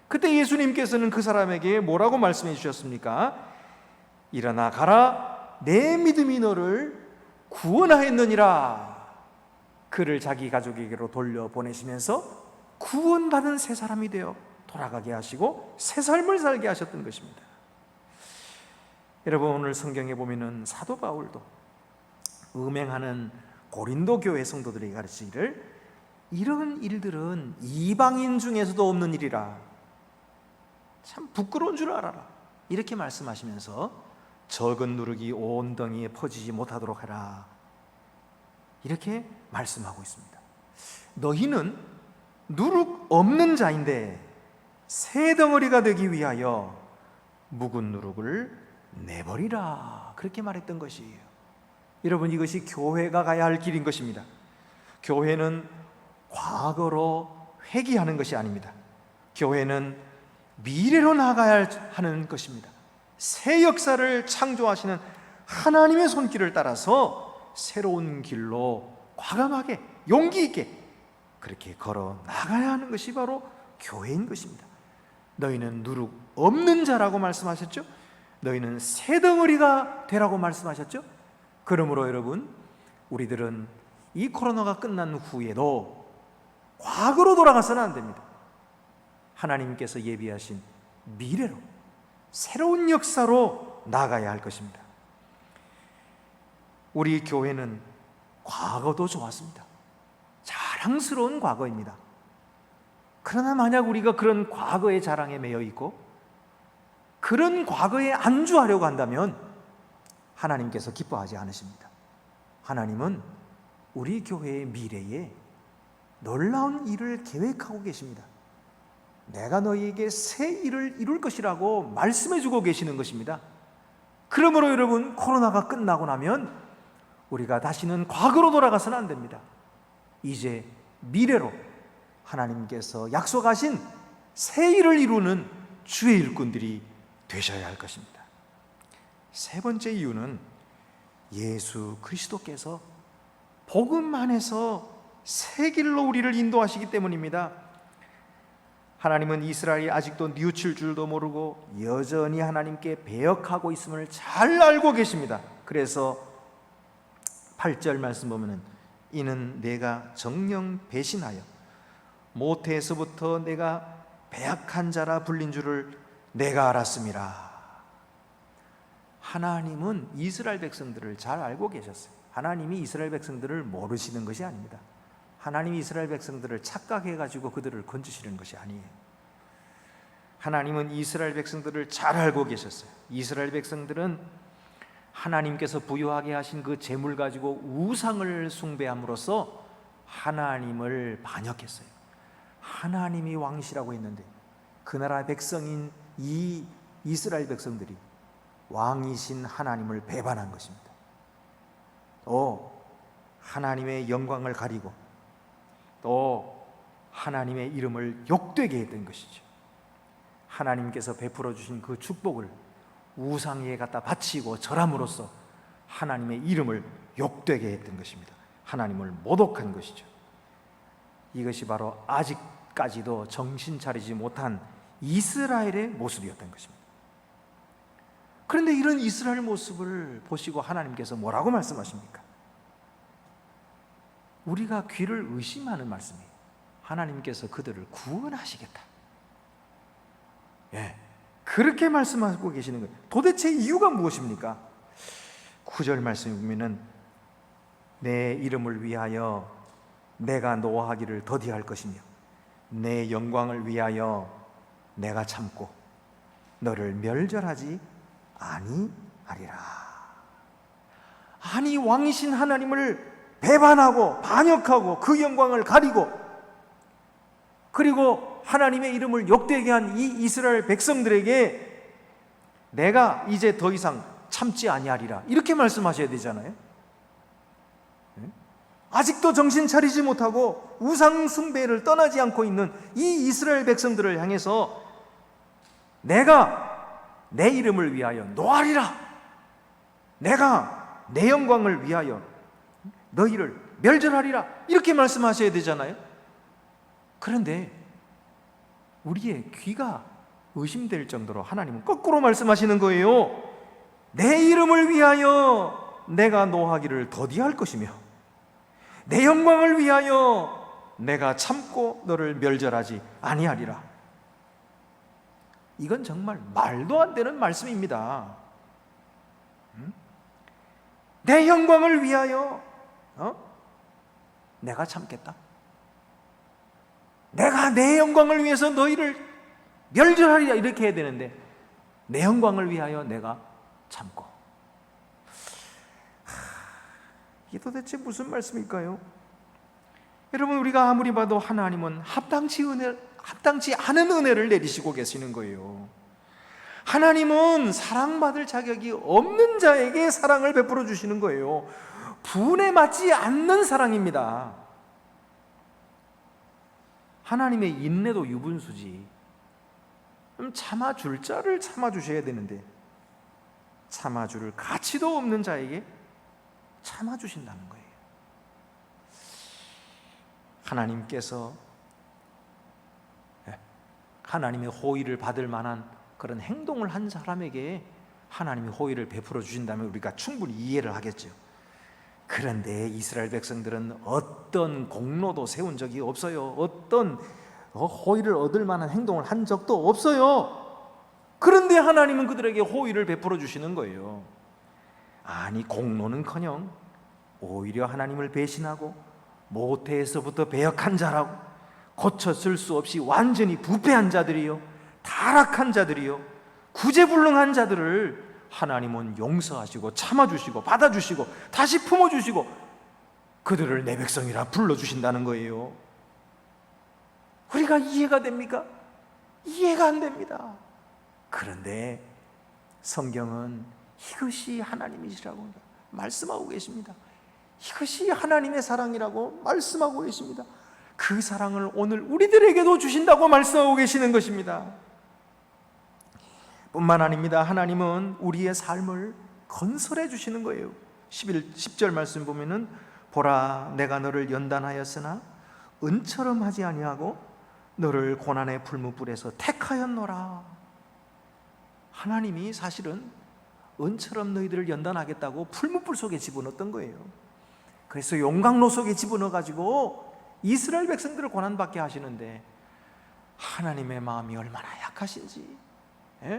그때 예수님께서는 그 사람에게 뭐라고 말씀해 주셨습니까? 일어나 가라, 내 믿음이 너를 구원하였느니라. 그를 자기 가족에게로 돌려보내시면서 구원받은 새 사람이 되어 돌아가게 하시고 새 삶을 살게 하셨던 것입니다. 여러분, 오늘 성경에 보면은 사도 바울도 음행하는 고린도 교회 성도들에게 가르치기를 이런 일들은 이방인 중에서도 없는 일이라 참 부끄러운 줄 알아라 이렇게 말씀하시면서 적은 누룩이 온 덩이에 퍼지지 못하도록 하라 이렇게 말씀하고 있습니다. 너희는 누룩 없는 자인데 새 덩어리가 되기 위하여 묵은 누룩을 내버리라 그렇게 말했던 것이에요. 여러분, 이것이 교회가 가야 할 길인 것입니다. 교회는 과거로 회귀하는 것이 아닙니다. 교회는 미래로 나아가야 하는 것입니다. 새 역사를 창조하시는 하나님의 손길을 따라서 새로운 길로 과감하게 용기 있게 그렇게 걸어 나가야 하는 것이 바로 교회인 것입니다. 너희는 누룩 없는 자라고 말씀하셨죠? 너희는 새 덩어리가 되라고 말씀하셨죠? 그러므로 여러분, 우리들은 이 코로나가 끝난 후에도 과거로 돌아가서는 안 됩니다. 하나님께서 예비하신 미래로 새로운 역사로 나가야 할 것입니다. 우리 교회는 과거도 좋았습니다. 자랑스러운 과거입니다. 그러나 만약 우리가 그런 과거의 자랑에 매여 있고 그런 과거에 안주하려고 한다면 하나님께서 기뻐하지 않으십니다. 하나님은 우리 교회의 미래에 놀라운 일을 계획하고 계십니다. 내가 너희에게 새 일을 이룰 것이라고 말씀해 주고 계시는 것입니다. 그러므로 여러분, 코로나가 끝나고 나면 우리가 다시는 과거로 돌아가서는 안 됩니다. 이제 미래로 하나님께서 약속하신 새 일을 이루는 주의 일꾼들이 되셔야 할 것입니다. 세 번째 이유는 예수 그리스도께서 복음 안에서 새 길로 우리를 인도하시기 때문입니다. 하나님은 이스라엘이 아직도 뉘우칠 줄도 모르고 여전히 하나님께 배역하고 있음을 잘 알고 계십니다. 그래서 8절 말씀 보면은 이는 내가 정녕 배신하여 모태에서부터 내가 배역한 자라 불린 줄을 내가 알았음이라. 하나님은 이스라엘 백성들을 잘 알고 계셨어요. 하나님이 이스라엘 백성들을 모르시는 것이 아닙니다. 하나님이 이스라엘 백성들을 착각해가지고 그들을 건지시는 것이 아니에요. 하나님은 이스라엘 백성들을 잘 알고 계셨어요. 이스라엘 백성들은 하나님께서 부여하게 하신 그 재물 가지고 우상을 숭배함으로써 하나님을 반역했어요. 하나님이 왕이시라고 했는데 그 나라 백성인 이 이스라엘 백성들이 왕이신 하나님을 배반한 것입니다. 또 하나님의 영광을 가리고 또 하나님의 이름을 욕되게 했던 것이죠. 하나님께서 베풀어 주신 그 축복을 우상에 갖다 바치고 절함으로써 하나님의 이름을 욕되게 했던 것입니다. 하나님을 모독한 것이죠. 이것이 바로 아직까지도 정신 차리지 못한 이스라엘의 모습이었던 것입니다. 그런데 이런 이스라엘 모습을 보시고 하나님께서 뭐라고 말씀하십니까? 우리가 귀를 의심하는 말씀이에요. 하나님께서 그들을 구원하시겠다. 예, 그렇게 말씀하고 계시는 거예요. 도대체 이유가 무엇입니까? 9절 말씀에 보면은 내 이름을 위하여 내가 노하기를 더디할 것이며 내 영광을 위하여 내가 참고 너를 멸절하지 아니하리라. 아니, 왕이신 하나님을 배반하고 반역하고 그 영광을 가리고 그리고 하나님의 이름을 욕되게 한 이 이스라엘 백성들에게 내가 이제 더 이상 참지 아니하리라, 이렇게 말씀하셔야 되잖아요. 아직도 정신 차리지 못하고 우상 숭배를 떠나지 않고 있는 이 이스라엘 백성들을 향해서 내가 내 이름을 위하여 노하리라, 내가 내 영광을 위하여 너희를 멸절하리라, 이렇게 말씀하셔야 되잖아요. 그런데 우리의 귀가 의심될 정도로 하나님은 거꾸로 말씀하시는 거예요. 내 이름을 위하여 내가 노하기를 더디할 것이며 내 영광을 위하여 내가 참고 너를 멸절하지 아니하리라. 이건 정말 말도 안 되는 말씀입니다. 내 영광을 위하여 내가 참겠다. 내가 내 영광을 위해서 너희를 멸절하리라, 이렇게 해야 되는데 내 영광을 위하여 내가 참고. 이게 도대체 무슨 말씀일까요? 여러분, 우리가 아무리 봐도 하나님은 합당치 않은 은혜를 내리시고 계시는 거예요. 하나님은 사랑받을 자격이 없는 자에게 사랑을 베풀어 주시는 거예요. 분에 맞지 않는 사랑입니다. 하나님의 인내도 유분수지. 그럼 참아줄 자를 참아주셔야 되는데 참아줄 가치도 없는 자에게 참아주신다는 거예요. 하나님께서 하나님의 호의를 받을 만한 그런 행동을 한 사람에게 하나님이 호의를 베풀어 주신다면 우리가 충분히 이해를 하겠죠. 그런데 이스라엘 백성들은 어떤 공로도 세운 적이 없어요. 어떤 호의를 얻을 만한 행동을 한 적도 없어요. 그런데 하나님은 그들에게 호의를 베풀어 주시는 거예요. 아니, 공로는커녕 오히려 하나님을 배신하고 모태에서부터 배역한 자라고 고쳐쓸 수 없이 완전히 부패한 자들이요, 타락한 자들이요, 구제불능한 자들을 하나님은 용서하시고 참아주시고 받아주시고 다시 품어주시고 그들을 내 백성이라 불러주신다는 거예요. 우리가 이해가 됩니까? 이해가 안 됩니다. 그런데 성경은 이것이 하나님이시라고 말씀하고 계십니다. 이것이 하나님의 사랑이라고 말씀하고 계십니다. 그 사랑을 오늘 우리들에게도 주신다고 말씀하고 계시는 것입니다. 뿐만 아닙니다. 하나님은 우리의 삶을 건설해 주시는 거예요. 10절 말씀 보면은 보라, 내가 너를 연단하였으나 은처럼 하지 아니하고 너를 고난의 풀무불에서 택하였노라. 하나님이 사실은 은처럼 너희들을 연단하겠다고 풀무불 속에 집어넣었던 거예요. 그래서 용광로 속에 집어넣어가지고 이스라엘 백성들을 고난받게 하시는데 하나님의 마음이 얼마나 약하신지,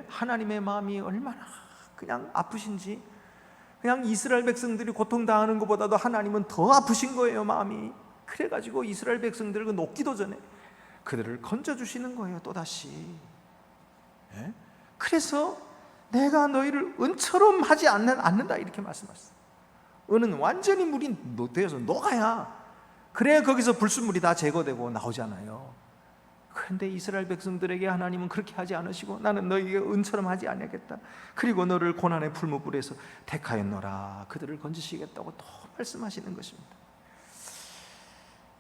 하나님의 마음이 얼마나 그냥 아프신지, 그냥 이스라엘 백성들이 고통당하는 것보다도 하나님은 더 아프신 거예요, 마음이. 그래가지고 이스라엘 백성들을 녹기도 전에 그들을 건져주시는 거예요, 또다시. 그래서 내가 너희를 은처럼 하지 않는다, 이렇게 말씀하셨어요. 은은 완전히 물이 되어서 녹아야, 그래야 거기서 불순물이 다 제거되고 나오잖아요. 그런데 이스라엘 백성들에게 하나님은 그렇게 하지 않으시고 나는 너희에게 은처럼 하지 아니하겠다, 그리고 너를 고난의 풀무불에서 택하였노라, 그들을 건지시겠다고 또 말씀하시는 것입니다.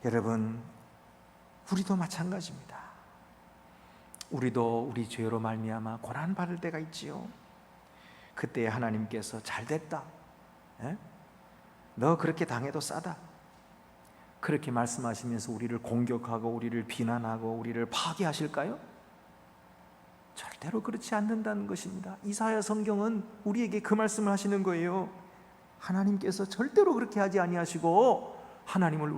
여러분, 우리도 마찬가지입니다. 우리도 우리 죄로 말미암아 고난 받을 때가 있지요. 그때 하나님께서 잘됐다, 너 그렇게 당해도 싸다, 그렇게 말씀하시면서 우리를 공격하고 우리를 비난하고 우리를 파괴하실까요? 절대로 그렇지 않는다는 것입니다. 이사야 성경은 우리에게 그 말씀을 하시는 거예요. 하나님께서 절대로 그렇게 하지 아니하시고 하나님은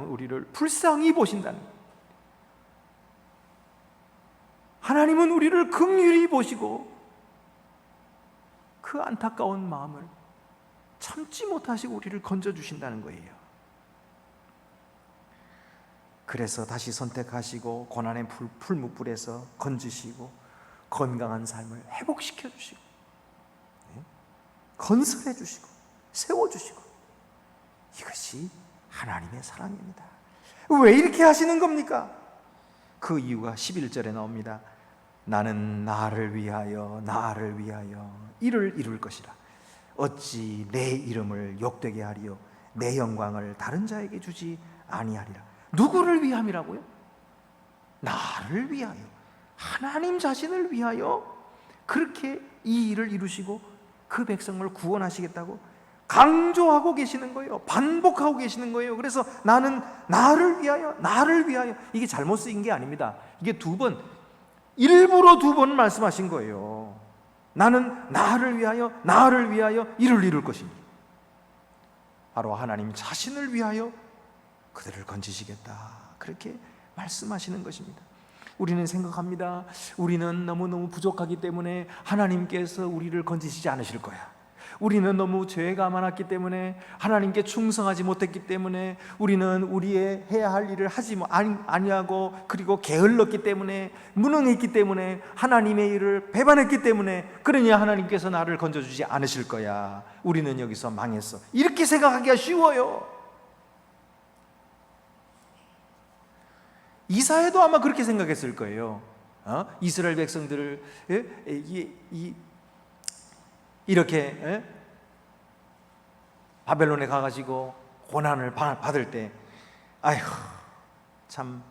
우리를 불쌍히 보신다는 거예요. 하나님은 우리를 긍휼히 보시고 그 안타까운 마음을 참지 못하시고 우리를 건져주신다는 거예요. 그래서 다시 선택하시고 고난의 풀무불에서 건지시고 건강한 삶을 회복시켜 주시고 건설해 주시고 세워주시고, 이것이 하나님의 사랑입니다. 왜 이렇게 하시는 겁니까? 그 이유가 11절에 나옵니다. 나는 나를 위하여 이를 이룰 것이라. 어찌 내 이름을 욕되게 하리요 내 영광을 다른 자에게 주지 아니하리라. 누구를 위함이라고요? 나를 위하여, 하나님 자신을 위하여 그렇게 이 일을 이루시고 그 백성을 구원하시겠다고 강조하고 계시는 거예요. 반복하고 계시는 거예요. 그래서 나는 나를 위하여, 이게 잘못 쓰인 게 아닙니다. 이게 일부러 두 번 말씀하신 거예요. 나는 나를 위하여 이를 이룰 것이니, 바로 하나님 자신을 위하여 그들을 건지시겠다, 그렇게 말씀하시는 것입니다. 우리는 생각합니다. 우리는 너무너무 부족하기 때문에 하나님께서 우리를 건지시지 않으실 거야. 우리는 너무 죄가 많았기 때문에, 하나님께 충성하지 못했기 때문에, 우리는 우리의 해야 할 일을 하지 아니하고, 그리고 게을렀기 때문에, 무능했기 때문에, 하나님의 일을 배반했기 때문에, 그러니 하나님께서 나를 건져주지 않으실 거야. 우리는 여기서 망했어. 이렇게 생각하기가 쉬워요. 이사야도 아마 그렇게 생각했을 거예요. 이스라엘 백성들을 이렇게 바벨론에 가가지고 고난을 받을 때, 아휴 참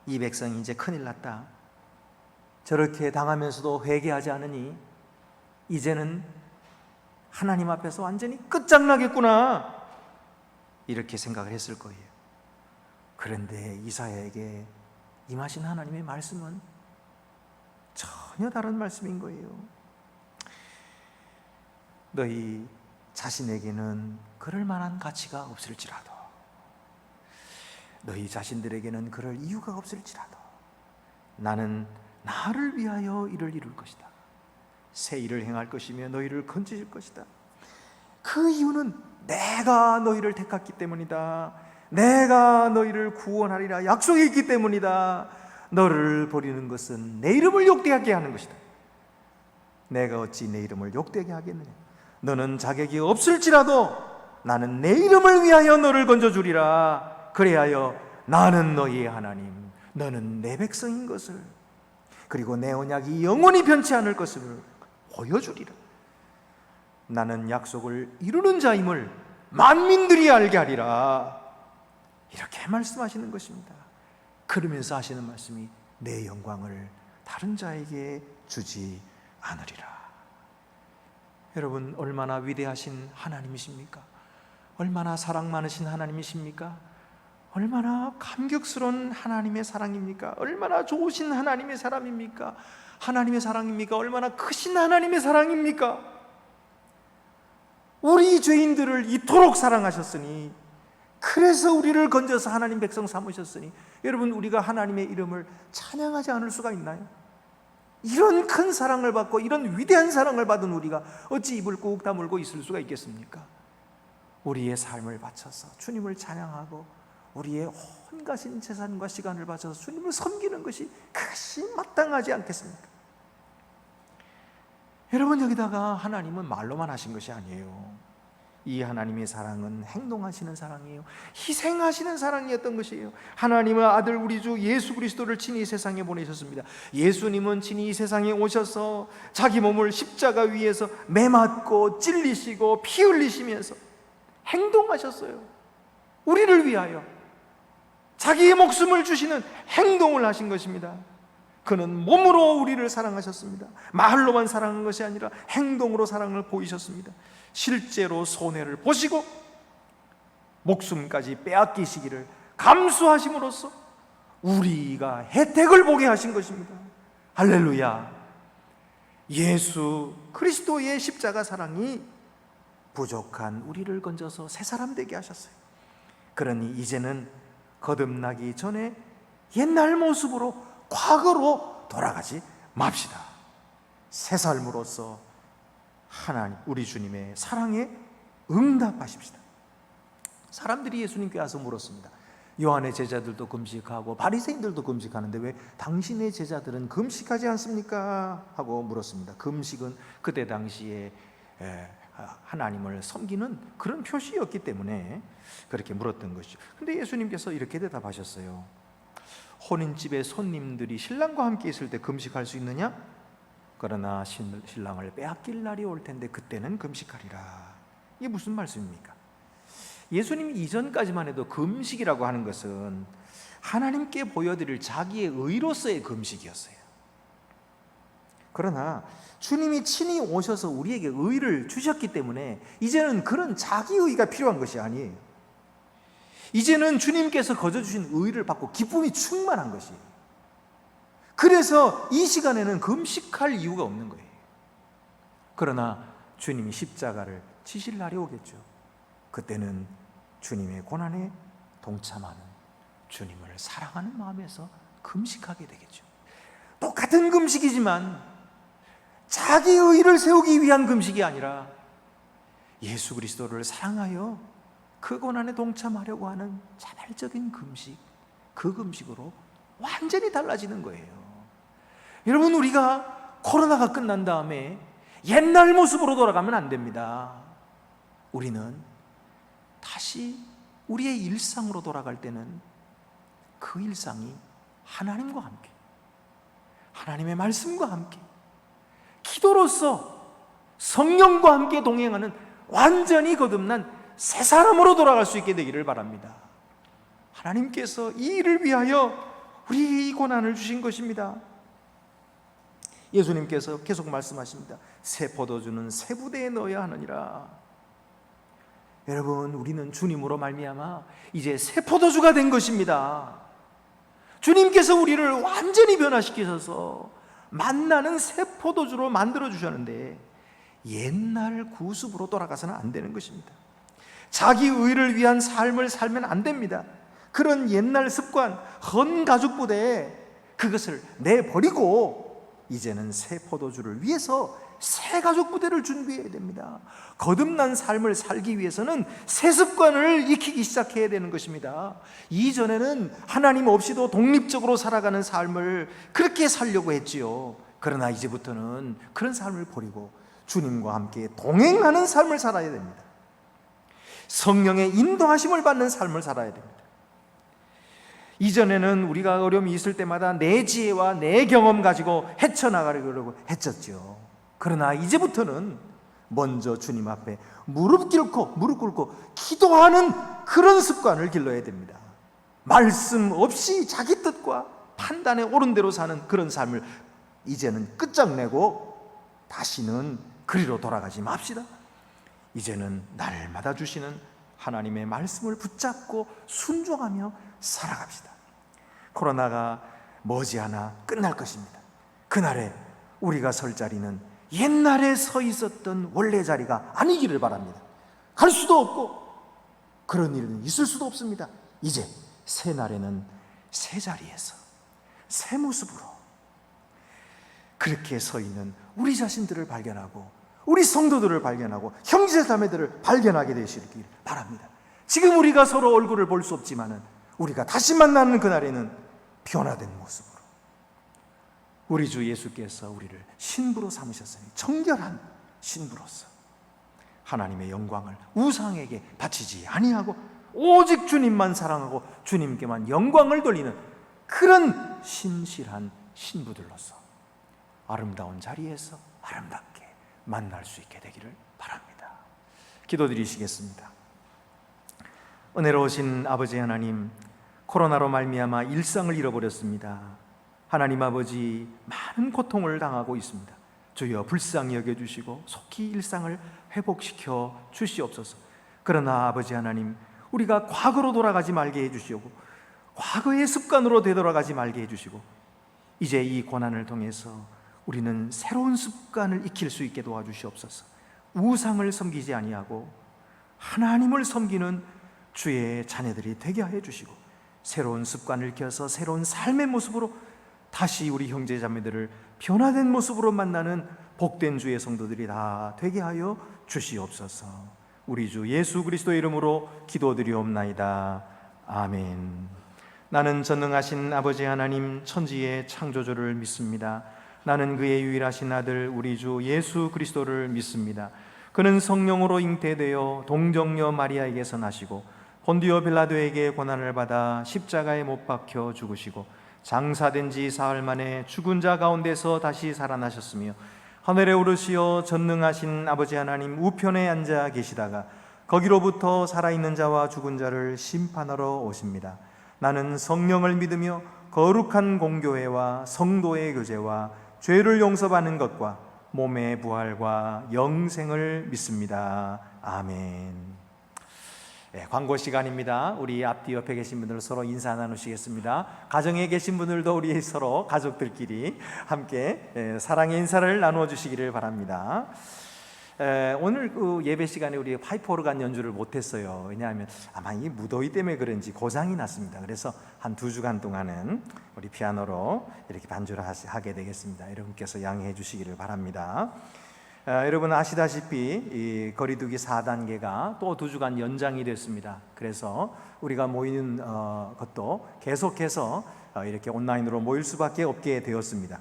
이 백성이 이제 큰일 났다. 저렇게 당하면서도 회개하지 않으니 이제는 하나님 앞에서 완전히 끝장나겠구나, 이렇게 생각을 했을 거예요. 그런데 이사야에게 임하신 하나님의 말씀은 전혀 다른 말씀인 거예요. 너희 자신에게는 그럴 만한 가치가 없을지라도, 너희 자신들에게는 그럴 이유가 없을지라도, 나는 나를 위하여 이를 이룰 것이다. 새 일을 행할 것이며 너희를 건지실 것이다. 그 이유는 내가 너희를 택했기 때문이다. 내가 너희를 구원하리라 약속이 있기 때문이다. 너를 버리는 것은 내 이름을 욕되게 하는 것이다. 내가 어찌 내 이름을 욕되게 하겠느냐. 너는 자격이 없을지라도 나는 내 이름을 위하여 너를 건져주리라. 그래하여 나는 너희의 하나님, 너는 내 백성인 것을, 그리고 내 언약이 영원히 변치 않을 것을 보여주리라. 나는 약속을 이루는 자임을 만민들이 알게 하리라. 이렇게 말씀하시는 것입니다. 그러면서 하시는 말씀이 내 영광을 다른 자에게 주지 않으리라. 여러분, 얼마나 위대하신 하나님이십니까? 얼마나 사랑 많으신 하나님이십니까? 얼마나 감격스러운 하나님의 사랑입니까? 얼마나 좋으신 하나님의 사랑입니까? 하나님의 사랑입니까? 얼마나 크신 하나님의 사랑입니까? 우리 죄인들을 이토록 사랑하셨으니, 그래서 우리를 건져서 하나님 백성 삼으셨으니, 여러분, 우리가 하나님의 이름을 찬양하지 않을 수가 있나요? 이런 큰 사랑을 받고 이런 위대한 사랑을 받은 우리가 어찌 입을 꾹 다물고 있을 수가 있겠습니까? 우리의 삶을 바쳐서 주님을 찬양하고 우리의 온갖인 재산과 시간을 바쳐서 주님을 섬기는 것이 그것이 마땅하지 않겠습니까? 여러분, 여기다가 하나님은 말로만 하신 것이 아니에요. 이 하나님의 사랑은 행동하시는 사랑이에요. 희생하시는 사랑이었던 것이에요. 하나님의 아들 우리 주 예수 그리스도를 친히 이 세상에 보내셨습니다. 예수님은 친히 이 세상에 오셔서 자기 몸을 십자가 위에서 매맞고 찔리시고 피 흘리시면서 행동하셨어요. 우리를 위하여. 자기의 목숨을 주시는 행동을 하신 것입니다. 그는 몸으로 우리를 사랑하셨습니다. 말로만 사랑한 것이 아니라 행동으로 사랑을 보이셨습니다. 실제로 손해를 보시고 목숨까지 빼앗기시기를 감수하심으로써 우리가 혜택을 보게 하신 것입니다. 할렐루야. 예수 그리스도의 십자가 사랑이 부족한 우리를 건져서 새 사람 되게 하셨어요. 그러니 이제는 거듭나기 전에 옛날 모습으로, 과거로 돌아가지 맙시다. 새 삶으로서 하나님, 우리 주님의 사랑에 응답하십시다. 사람들이 예수님께 와서 물었습니다. 요한의 제자들도 금식하고 바리새인들도 금식하는데 왜 당신의 제자들은 금식하지 않습니까? 하고 물었습니다. 금식은 그때 당시에 하나님을 섬기는 그런 표시였기 때문에 그렇게 물었던 것이죠. 근데 예수님께서 이렇게 대답하셨어요. 혼인집에 손님들이 신랑과 함께 있을 때 금식할 수 있느냐? 그러나 신랑을 빼앗길 날이 올 텐데 그때는 금식하리라. 이게 무슨 말씀입니까? 예수님이 이전까지만 해도 금식이라고 하는 것은 하나님께 보여드릴 자기의 의로서의 금식이었어요. 그러나 주님이 친히 오셔서 우리에게 의를 주셨기 때문에 이제는 그런 자기 의가 필요한 것이 아니에요. 이제는 주님께서 거저주신 의를 받고 기쁨이 충만한 것이에요. 그래서 이 시간에는 금식할 이유가 없는 거예요. 그러나 주님이 십자가를 지실 날이 오겠죠. 그때는 주님의 고난에 동참하는, 주님을 사랑하는 마음에서 금식하게 되겠죠. 똑같은 금식이지만 자기 의를 세우기 위한 금식이 아니라 예수 그리스도를 사랑하여 그 고난에 동참하려고 하는 자발적인 금식, 그 금식으로 완전히 달라지는 거예요. 여러분, 우리가 코로나가 끝난 다음에 옛날 모습으로 돌아가면 안 됩니다. 우리는 다시 우리의 일상으로 돌아갈 때는 그 일상이 하나님과 함께, 하나님의 말씀과 함께, 기도로서 성령과 함께 동행하는 완전히 거듭난 새 사람으로 돌아갈 수 있게 되기를 바랍니다. 하나님께서 이 일을 위하여 우리 이 고난을 주신 것입니다. 예수님께서 계속 말씀하십니다. 새 포도주는 새 부대에 넣어야 하느니라. 여러분, 우리는 주님으로 말미암아 이제 새 포도주가 된 것입니다. 주님께서 우리를 완전히 변화시키셔서 만나는 새 포도주로 만들어 주셨는데 옛날 구습으로 돌아가서는 안 되는 것입니다. 자기 의를 위한 삶을 살면 안 됩니다. 그런 옛날 습관, 헌 가죽 부대에 그것을 내버리고 이제는 새 포도주를 위해서 새 가죽 부대를 준비해야 됩니다. 거듭난 삶을 살기 위해서는 새 습관을 익히기 시작해야 되는 것입니다. 이전에는 하나님 없이도 독립적으로 살아가는 삶을 그렇게 살려고 했지요. 그러나 이제부터는 그런 삶을 버리고 주님과 함께 동행하는 삶을 살아야 됩니다. 성령의 인도하심을 받는 삶을 살아야 됩니다. 이전에는 우리가 어려움이 있을 때마다 내 지혜와 내 경험 가지고 헤쳐나가려고 했었죠. 그러나 이제부터는 먼저 주님 앞에 무릎 꿇고 기도하는 그런 습관을 길러야 됩니다. 말씀 없이 자기 뜻과 판단에 옳은 대로 사는 그런 삶을 이제는 끝장내고 다시는 그리로 돌아가지 맙시다. 이제는 날마다 주시는 하나님의 말씀을 붙잡고 순종하며 살아갑시다. 코로나가 머지않아 끝날 것입니다. 그날에 우리가 설 자리는 옛날에 서 있었던 원래 자리가 아니기를 바랍니다. 갈 수도 없고 그런 일은 있을 수도 없습니다. 이제 새 날에는 새 자리에서 새 모습으로 그렇게 서 있는 우리 자신들을 발견하고 우리 성도들을 발견하고 형제자매들을 발견하게 되시길 바랍니다. 지금 우리가 서로 얼굴을 볼 수 없지만은 우리가 다시 만나는 그날에는 변화된 모습으로 우리 주 예수께서 우리를 신부로 삼으셨으니 정결한 신부로서 하나님의 영광을 우상에게 바치지 아니하고 오직 주님만 사랑하고 주님께만 영광을 돌리는 그런 신실한 신부들로서 아름다운 자리에서 아름답게 만날 수 있게 되기를 바랍니다. 기도드리시겠습니다. 은혜로우신 아버지 하나님, 코로나로 말미암아 일상을 잃어버렸습니다. 하나님 아버지, 많은 고통을 당하고 있습니다. 주여 불쌍히 여겨주시고 속히 일상을 회복시켜 주시옵소서. 그러나 아버지 하나님, 우리가 과거로 돌아가지 말게 해주시고 과거의 습관으로 되돌아가지 말게 해주시고 이제 이 고난을 통해서 우리는 새로운 습관을 익힐 수 있게 도와주시옵소서. 우상을 섬기지 아니하고 하나님을 섬기는 주의 자녀들이 되게 하여 주시고 새로운 습관을 익혀서 새로운 삶의 모습으로 다시 우리 형제 자매들을 변화된 모습으로 만나는 복된 주의 성도들이 다 되게 하여 주시옵소서. 우리 주 예수 그리스도의 이름으로 기도드리옵나이다. 아멘. 나는 전능하신 아버지 하나님 천지의 창조주를 믿습니다. 나는 그의 유일하신 아들 우리 주 예수 그리스도를 믿습니다. 그는 성령으로 잉태되어 동정녀 마리아에게서 나시고 본디오 빌라도에게 고난을 받아 십자가에 못 박혀 죽으시고 장사된 지 사흘 만에 죽은 자 가운데서 다시 살아나셨으며 하늘에 오르시어 전능하신 아버지 하나님 우편에 앉아 계시다가 거기로부터 살아있는 자와 죽은 자를 심판하러 오십니다. 나는 성령을 믿으며 거룩한 공교회와 성도의 교제와 죄를 용서받는 것과 몸의 부활과 영생을 믿습니다. 아멘. 네, 광고 시간입니다. 우리 앞뒤 옆에 계신 분들 서로 인사 나누시겠습니다. 가정에 계신 분들도 우리 서로 가족들끼리 함께 사랑의 인사를 나누어 주시기를 바랍니다. 오늘 그 예배 시간에 우리 파이프 오르간 연주를 못했어요. 왜냐하면 아마 이 무더위 때문에 그런지 고장이 났습니다. 그래서 한 2주간 동안은 우리 피아노로 이렇게 반주를 하게 되겠습니다. 여러분께서 양해해 주시기를 바랍니다. 여러분 아시다시피 이 거리두기 4단계가 또 2주간 연장이 됐습니다. 그래서 우리가 모이는 것도 계속해서 이렇게 온라인으로 모일 수밖에 없게 되었습니다.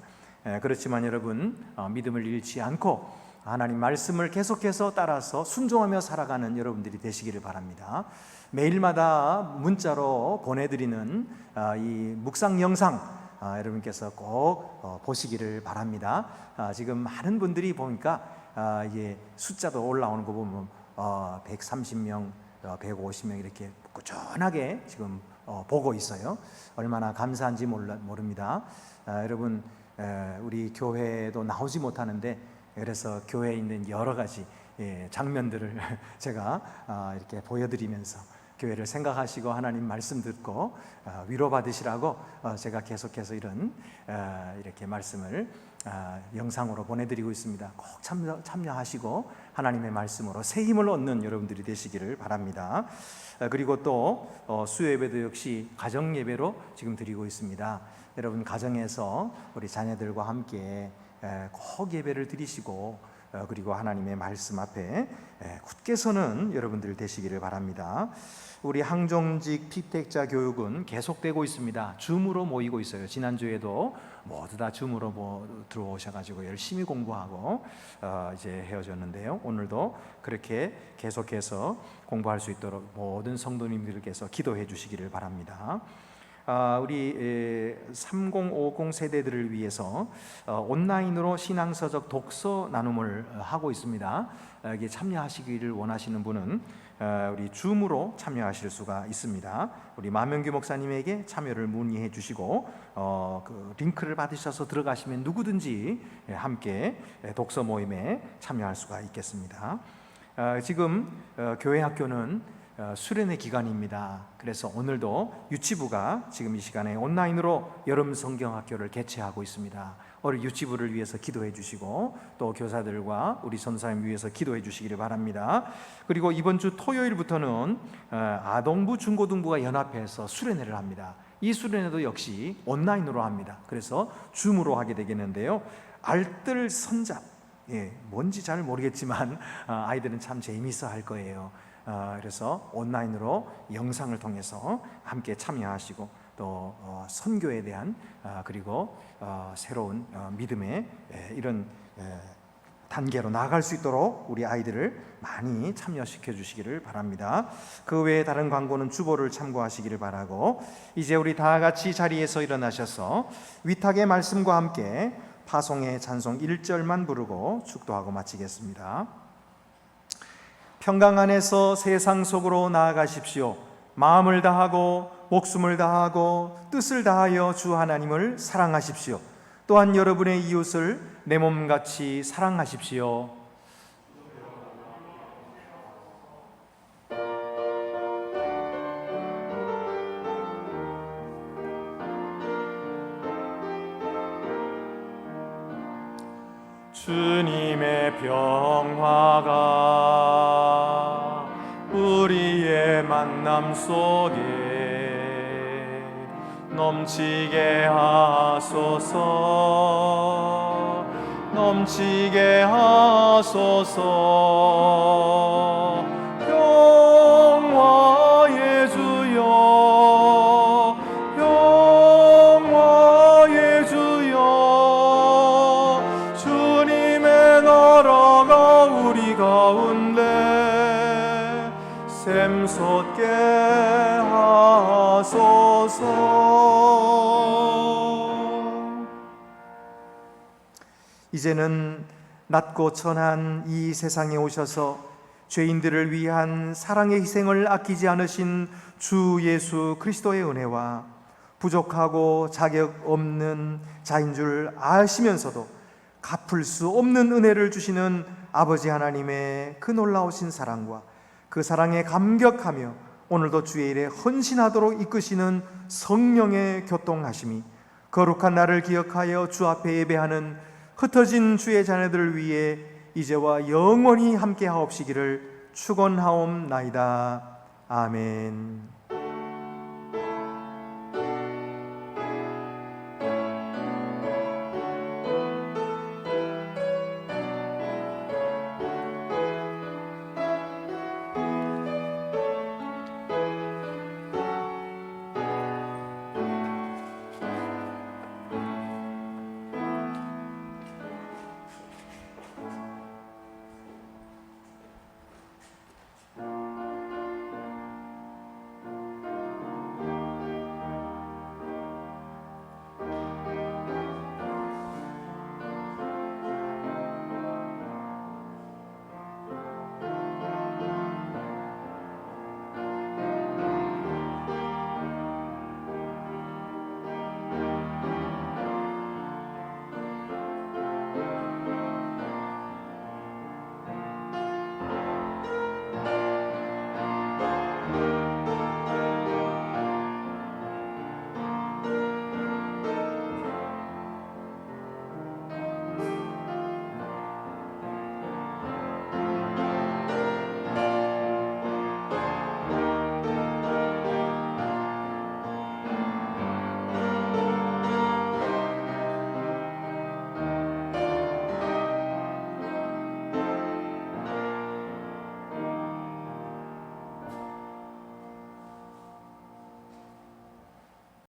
그렇지만 여러분 믿음을 잃지 않고 하나님 말씀을 계속해서 따라서 순종하며 살아가는 여러분들이 되시기를 바랍니다. 매일마다 문자로 보내드리는 이 묵상 영상 여러분께서 꼭 보시기를 바랍니다. 지금 많은 분들이 보니까 이게 숫자도 올라오는 거 보면 130명, 150명 이렇게 꾸준하게 지금 보고 있어요. 얼마나 감사한지 모릅니다. 여러분 우리 교회도 나오지 못하는데 그래서 교회에 있는 여러 가지 장면들을 제가 이렇게 보여드리면서 교회를 생각하시고 하나님 말씀 듣고 위로받으시라고 제가 계속해서 이렇게 말씀을 영상으로 보내드리고 있습니다. 꼭 참여하시고 하나님의 말씀으로 새 힘을 얻는 여러분들이 되시기를 바랍니다. 그리고 또 수요예배도 역시 가정예배로 지금 드리고 있습니다. 여러분 가정에서 우리 자녀들과 함께 꼭 예배를 드리시고 그리고 하나님의 말씀 앞에 굳게 서는 여러분들 되시기를 바랍니다. 우리 항정직 피택자 교육은 계속되고 있습니다. 줌으로 모이고 있어요. 지난주에도 모두 다 줌으로 들어오셔가지고 열심히 공부하고 이제 헤어졌는데요. 오늘도 그렇게 계속해서 공부할 수 있도록 모든 성도님들께서 기도해 주시기를 바랍니다. 우리 3050 세대들을 위해서 온라인으로 신앙서적 독서 나눔을 하고 있습니다. 여기에 참여하시기를 원하시는 분은 우리 줌으로 참여하실 수가 있습니다. 우리 마명규 목사님에게 참여를 문의해 주시고 그 링크를 받으셔서 들어가시면 누구든지 함께 독서 모임에 참여할 수가 있겠습니다. 지금 교회 학교는 수련회 기간입니다. 그래서 오늘도 유치부가 지금 이 시간에 온라인으로 여름 성경학교를 개최하고 있습니다. 우리 유치부를 위해서 기도해 주시고 또 교사들과 우리 선사님 위해서 기도해 주시기를 바랍니다. 그리고 이번 주 토요일부터는 아동부 중고등부가 연합해서 수련회를 합니다. 이 수련회도 역시 온라인으로 합니다. 그래서 줌으로 하게 되겠는데요. 알뜰 선잡, 뭔지 잘 모르겠지만 아이들은 참 재미있어 할 거예요. 그래서 온라인으로 영상을 통해서 함께 참여하시고 또 선교에 대한 그리고 새로운 믿음의 이런 단계로 나아갈 수 있도록 우리 아이들을 많이 참여시켜 주시기를 바랍니다. 그 외에 다른 광고는 주보를 참고하시기를 바라고 이제 우리 다 같이 자리에서 일어나셔서 위탁의 말씀과 함께 파송의 찬송 1절만 부르고 축도하고 마치겠습니다. 평강 안에서 세상 속으로 나아가십시오. 마음을 다하고 목숨을 다하고 뜻을 다하여 주 하나님을 사랑하십시오. 또한 여러분의 이웃을 내 몸같이 사랑하십시오. 주님의 평화가 우리의 만남 속에 넘치게 하소서, 넘치게 하소서. 평화의 주여, 평화의 주여, 주님의 나라가 우리 가운데 샘솟게 하소서. 이제는 낮고 천한 이 세상에 오셔서 죄인들을 위한 사랑의 희생을 아끼지 않으신 주 예수 그리스도의 은혜와 부족하고 자격 없는 자인 줄 아시면서도 갚을 수 없는 은혜를 주시는 아버지 하나님의 그 놀라우신 사랑과 그 사랑에 감격하며 오늘도 주의 일에 헌신하도록 이끄시는 성령의 교통하심이 거룩한 날을 기억하여 주 앞에 예배하는 흩어진 주의 자녀들을 위해 이제와 영원히 함께 하옵시기를 축원하옵나이다. 아멘.